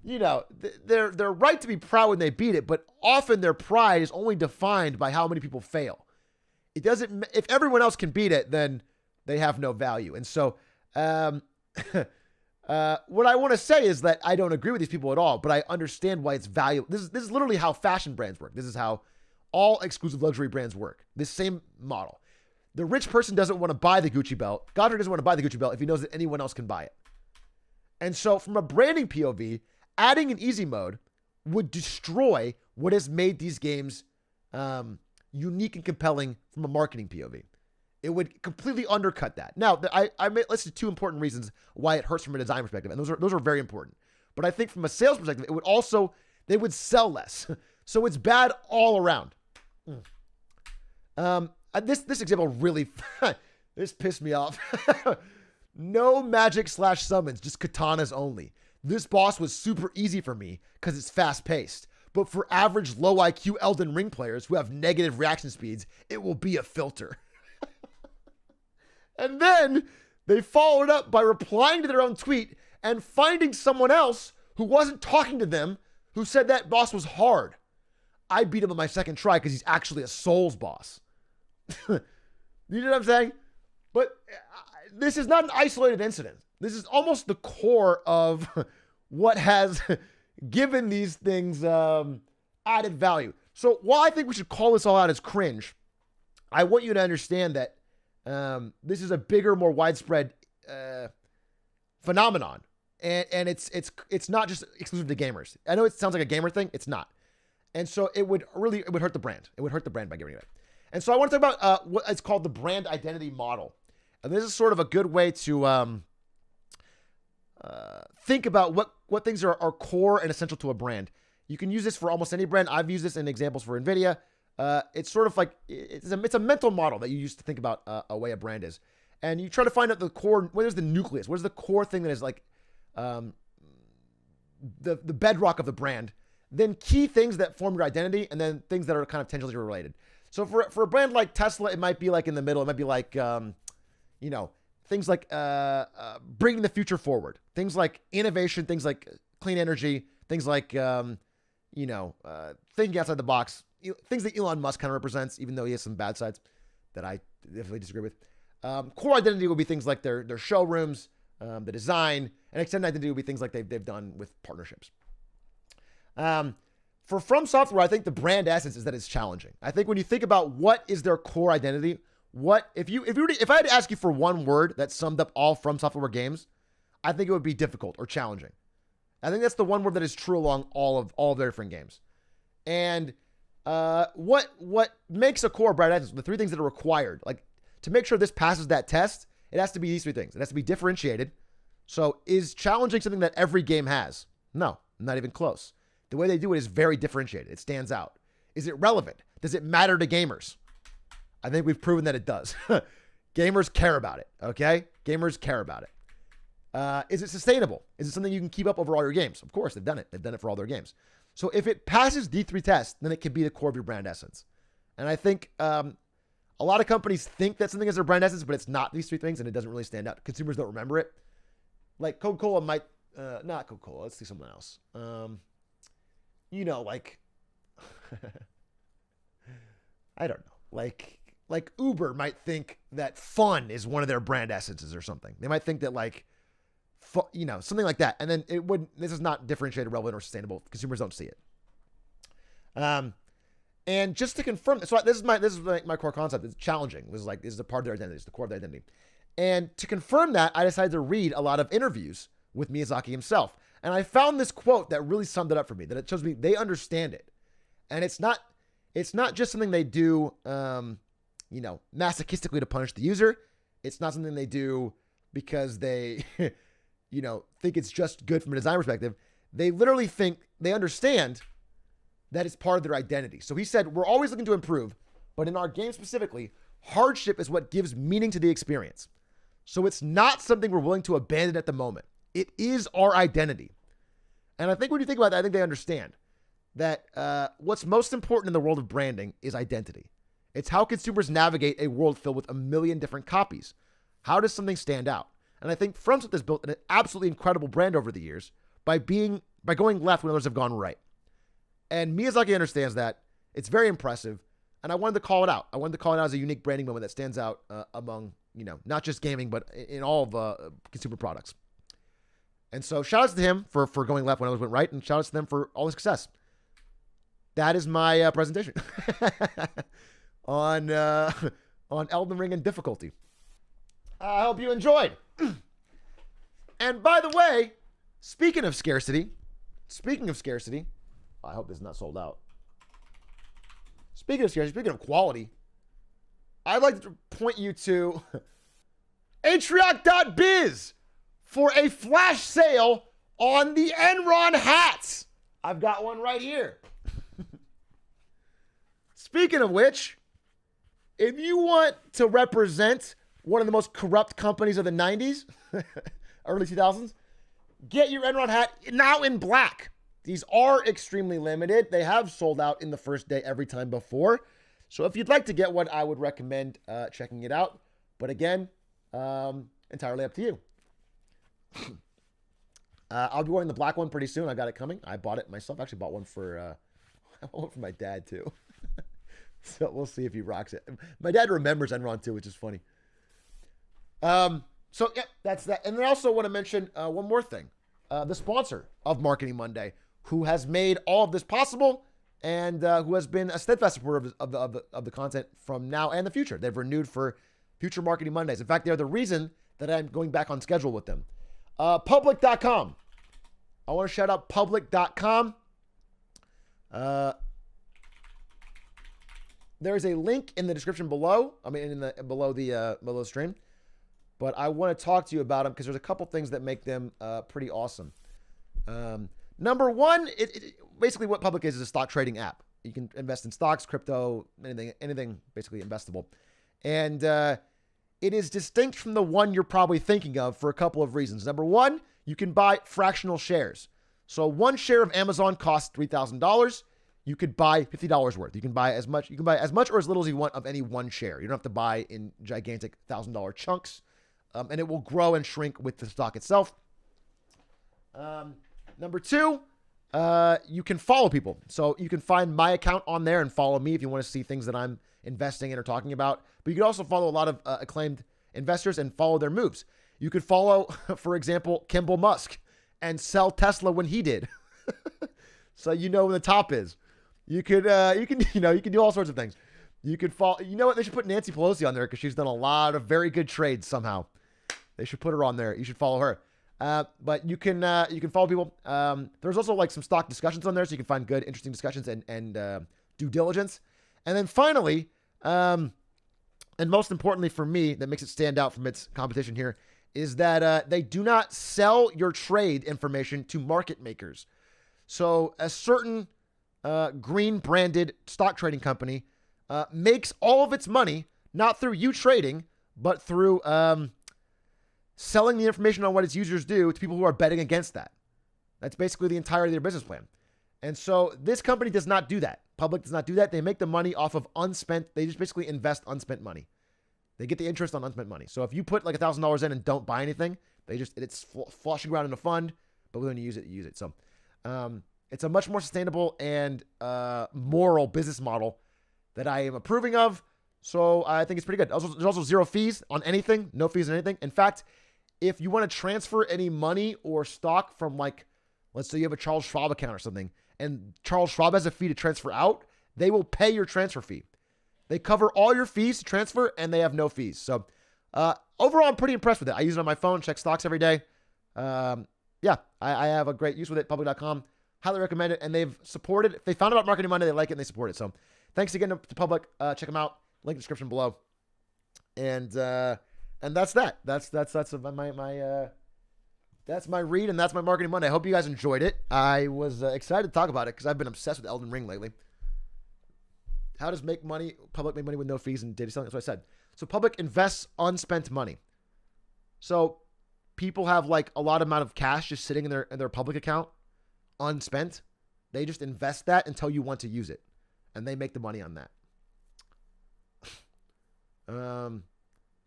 they're right to be proud when they beat it, but often their pride is only defined by how many people fail. It doesn't. If everyone else can beat it, then they have no value. And so, what I want to say is that I don't agree with these people at all, but I understand why it's valuable. This is literally how fashion brands work. This is how all exclusive luxury brands work. This same model. The rich person doesn't want to buy the Gucci belt. Godric doesn't want to buy the Gucci belt if he knows that anyone else can buy it. And so from a branding POV, adding an easy mode would destroy what has made these games unique and compelling from a marketing POV. It would completely undercut that. Now, I listed two important reasons why it hurts from a design perspective, and those are very important. But I think from a sales perspective, it would also, they would sell less. So it's bad all around. This example really, this pissed me off. No magic / summons, just katanas only. This boss was super easy for me because it's fast paced. But for average low IQ Elden Ring players who have negative reaction speeds, it will be a filter. And then they followed up by replying to their own tweet and finding someone else who wasn't talking to them who said that boss was hard. I beat him on my second try because he's actually a Souls boss. You know what I'm saying? But this is not an isolated incident. This is almost the core of what has given these things added value. So while I think we should call this all out as cringe, I want you to understand that this is a bigger, more widespread phenomenon, and it's not just exclusive to gamers. I know it sounds like a gamer thing. It's not, and so it would hurt the brand. It would hurt the brand by getting rid of it. And so I want to talk about what is called the brand identity model, and this is sort of a good way to think about what things are core and essential to a brand. You can use this for almost any brand. I've used this in examples for NVIDIA. It's sort of like, it's a mental model that you use to think about a way a brand is. And you try to find out the core, what is the nucleus? What is the core thing that is like the bedrock of the brand? Then key things that form your identity, and then things that are kind of tangentially related. So for a brand like Tesla, it might be like in the middle. It might be like, things like bringing the future forward. Things like innovation, things like clean energy, things like, thinking outside the box. Things that Elon Musk kind of represents, even though he has some bad sides that I definitely disagree with. Core identity will be things like their showrooms, the design, and extended identity will be things like they've done with partnerships. For From Software, I think the brand essence is that it's challenging. I think when you think about what is their core identity, if I had to ask you for one word that summed up all From Software games, I think it would be difficult or challenging. I think that's the one word that is true along all of their different games. And what makes a core brand identity, the three things that are required, like to make sure this passes that test, it has to be these three things. It has to be differentiated. So is challenging something that every game has? No, not even close. The way they do it is very differentiated. It stands out. Is it relevant? Does it matter to gamers? I think we've proven that it does. Gamers care about it, okay? Gamers care about it. Is it sustainable? Is it something you can keep up over all your games? Of course, they've done it. They've done it for all their games. So if it passes D3 test, then it can be the core of your brand essence. And I think a lot of companies think that something is their brand essence, but it's not these three things, and it doesn't really stand out. Consumers don't remember it. Like Coca-Cola might, not Coca-Cola, let's see someone else. Like, I don't know. Like Uber might think that fun is one of their brand essences or something. They might think that something like that. And then this is not differentiated, relevant, or sustainable. Consumers don't see it. And just to confirm, so this is my core concept. It's challenging. This is a part of their identity. It's the core of their identity. And to confirm that, I decided to read a lot of interviews with Miyazaki himself. And I found this quote that really summed it up for me, that it shows me they understand it. And it's not just something they do, masochistically to punish the user. It's not something they do because they, think it's just good from a design perspective. They literally they understand that it's part of their identity. So he said, we're always looking to improve, but in our game specifically, hardship is what gives meaning to the experience. So it's not something we're willing to abandon at the moment. It is our identity. And I think when you think about that, I think they understand that what's most important in the world of branding is identity. It's how consumers navigate a world filled with a million different copies. How does something stand out? And I think FromSoft has built an absolutely incredible brand over the years by going left when others have gone right. And Miyazaki understands that. It's very impressive. And I wanted to call it out. I wanted to call it out as a unique branding moment that stands out among, not just gaming, but in all of consumer products. And so shout outs to him for going left when others went right, and shout outs to them for all the success. That is my presentation on Elden Ring and difficulty. I hope you enjoyed. And by the way, speaking of scarcity, I hope this is not sold out. Speaking of quality, I'd like to point you to Atrioc.biz for a flash sale on the Enron hats. I've got one right here. Speaking of which, if you want to represent one of the most corrupt companies of the 90s, early 2000s, get your Enron hat now in black. These are extremely limited. They have sold out in the first day every time before. So if you'd like to get one, I would recommend checking it out. But again, entirely up to you. I'll be wearing the black one pretty soon. I got it coming. I bought it myself. Actually bought one for my dad too. So we'll see if he rocks it. My dad remembers Enron too, which is funny. So yeah, that's that. And then I also want to mention one more thing. The sponsor of Marketing Monday, who has made all of this possible and who has been a steadfast supporter of the content from now and the future. They've renewed for future Marketing Mondays. In fact, they're the reason that I'm going back on schedule with them. Public.com. I want to shout out Public.com. There's a link in the description below. Below the stream. But I want to talk to you about them because there's a couple things that make them pretty awesome. Number one, basically what Public is a stock trading app. You can invest in stocks, crypto, anything basically investable. And it is distinct from the one you're probably thinking of for a couple of reasons. Number one, you can buy fractional shares. So one share of Amazon costs $3,000. You could buy $50 worth. You can buy as much or as little as you want of any one share. You don't have to buy in gigantic $1,000 chunks. And it will grow and shrink with the stock itself. Number two, you can follow people. So you can find my account on there and follow me if you want to see things that I'm investing in or talking about. But you can also follow a lot of acclaimed investors and follow their moves. You could follow, for example, Kimball Musk and sell Tesla when he did. So you know where the top is. You can do all sorts of things. You could follow. You know what? They should put Nancy Pelosi on there because she's done a lot of very good trades somehow. They should put her on there. You should follow her. But you can follow people. There's also like some stock discussions on there, so you can find good, interesting discussions and due diligence. And then finally, and most importantly for me, that makes it stand out from its competition here, is that they do not sell your trade information to market makers. So a certain green branded stock trading company makes all of its money not through you trading, but through selling the information on what its users do to people who are betting against that. That's basically the entirety of their business plan. And so this company does not do that. Public does not do that. They make the money off of unspent. They just basically invest unspent money. They get the interest on unspent money. So if you put like $1,000 in and don't buy anything, it's flushing around in a fund, but when you use it, you use it. So it's a much more sustainable and moral business model that I am approving of. So I think it's pretty good. There's also zero fees on anything, no fees on anything. In fact, if you want to transfer any money or stock from like, let's say you have a Charles Schwab account or something, and Charles Schwab has a fee to transfer out, they will pay your transfer fee. They cover all your fees to transfer, and they have no fees. So overall, I'm pretty impressed with it. I use it on my phone, check stocks every day. Yeah, I have a great use with it. Public.com, highly recommend it. And they've supported it. They found out about Marketing Monday. They like it, and they support it. So thanks again to Public. Check them out. Link in the description below. And that's that. That's my read, and that's my Marketing Monday. I hope you guys enjoyed it. I was excited to talk about it because I've been obsessed with Elden Ring lately. How does Public make money with no fees and data selling? That's what I said. So Public invests unspent money. So people have like a lot amount of cash just sitting in their Public account, unspent. They just invest that until you want to use it, and they make the money on that.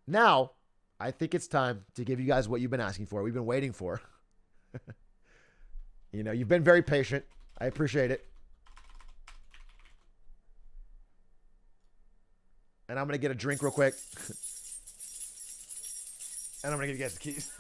Now, I think it's time to give you guys what you've been asking for. We've been waiting for. You've been very patient. I appreciate it. And I'm going to get a drink real quick. And I'm going to give you guys the keys.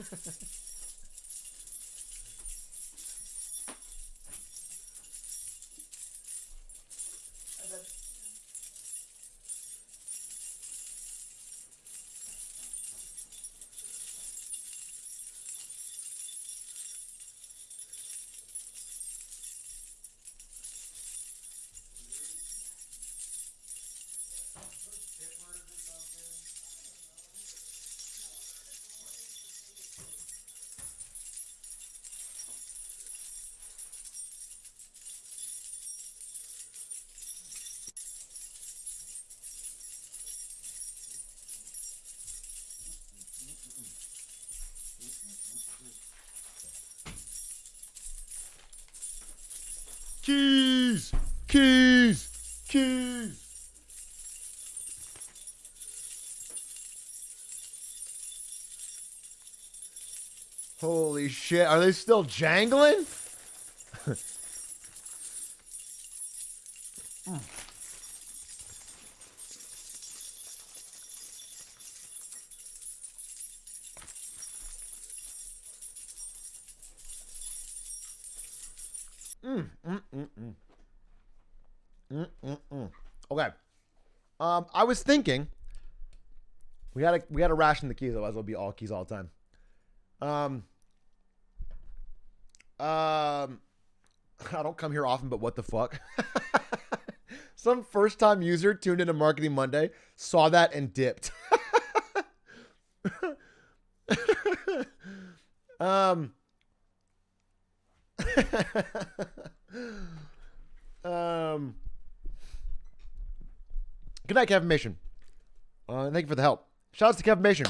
Keys! Keys! Keys! Holy shit. Are they still jangling? Okay. I was thinking we gotta ration the keys, otherwise it'll be all keys all the time. I don't come here often, but what the fuck? Some first time user tuned into Marketing Monday, saw that and dipped. Good night, Kevin Mason. Thank you for the help. Shout out to Kevin Mason,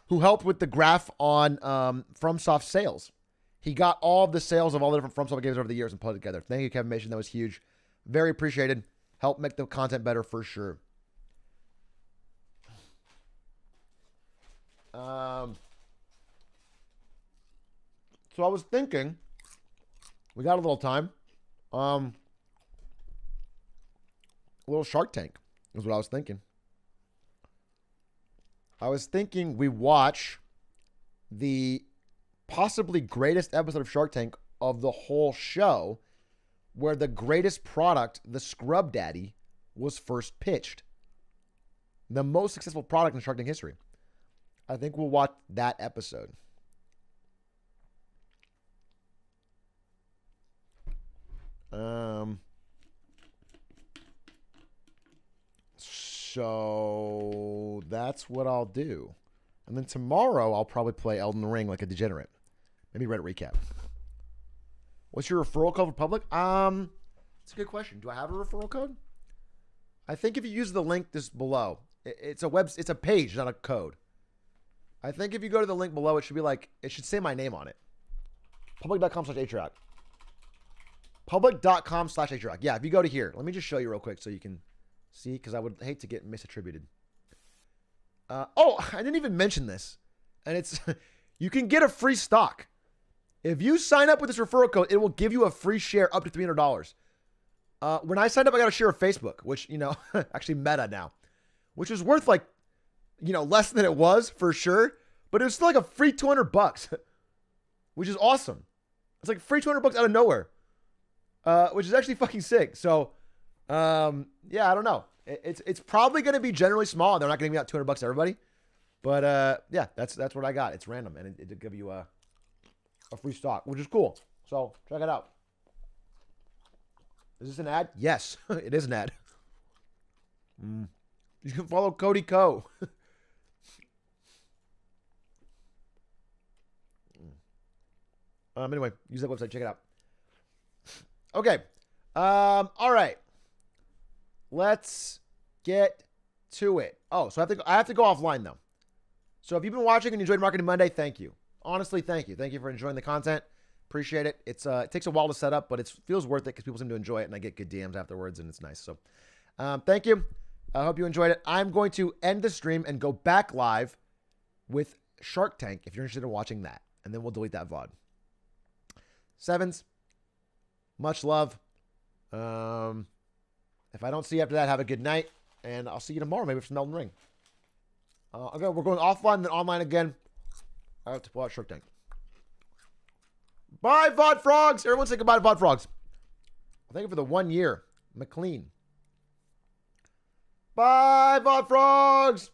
who helped with the graph on FromSoft sales. He got all of the sales of all the different FromSoft games over the years and put it together. Thank you, Kevin Mason. That was huge. Very appreciated. Helped make the content better for sure. So I was thinking, we got a little time. A little Shark Tank is what I was thinking. I was thinking we watch the possibly greatest episode of Shark Tank of the whole show, where the greatest product, the Scrub Daddy, was first pitched. The most successful product in Shark Tank history. I think we'll watch that episode. So that's what I'll do. And then tomorrow I'll probably play Elden Ring like a degenerate. Maybe Reddit recap. What's your referral code for Public? It's a good question. Do I have a referral code? I think if you use the link just below, it's a page, not a code. I think if you go to the link below, it should say my name on it. Public.com/Atrioc. Public.com/Atrioc. Yeah, if you go to here, let me just show you real quick so you can see, because I would hate to get misattributed. Oh, I didn't even mention this. And it's, you can get a free stock. If you sign up with this referral code, it will give you a free share up to $300. When I signed up, I got a share of Facebook, which, actually Meta now, which was worth like, less than it was for sure, but it was still like a free $200, which is awesome. It's like free $200 out of nowhere, which is actually fucking sick. So, yeah, I don't know. It's probably going to be generally small. They're not going to give me out $200 to everybody, but yeah, that's what I got. It's random, and it did give you a free stock, which is cool. So check it out. Is this an ad? Yes, it is an ad. You can follow Cody Co. Anyway, use that website. Check it out. Okay. All right. Let's get to it. Oh, so I have to go offline though. So if you've been watching and you enjoyed Marketing Monday, thank you. Honestly, thank you. Thank you for enjoying the content. Appreciate it. It takes a while to set up, but it feels worth it because people seem to enjoy it, and I get good DMs afterwards, and it's nice. So, thank you. I hope you enjoyed it. I'm going to end the stream and go back live with Shark Tank if you're interested in watching that, and then we'll delete that VOD. Sevens, much love. If I don't see you after that, have a good night, and I'll see you tomorrow, maybe for some Elden Ring. Okay, we're going offline and then online again. I have to pull out Shark Tank. Bye, VOD Frogs. Everyone say goodbye to VOD Frogs. Thank you for the 1 year. McLean. Bye, VOD Frogs.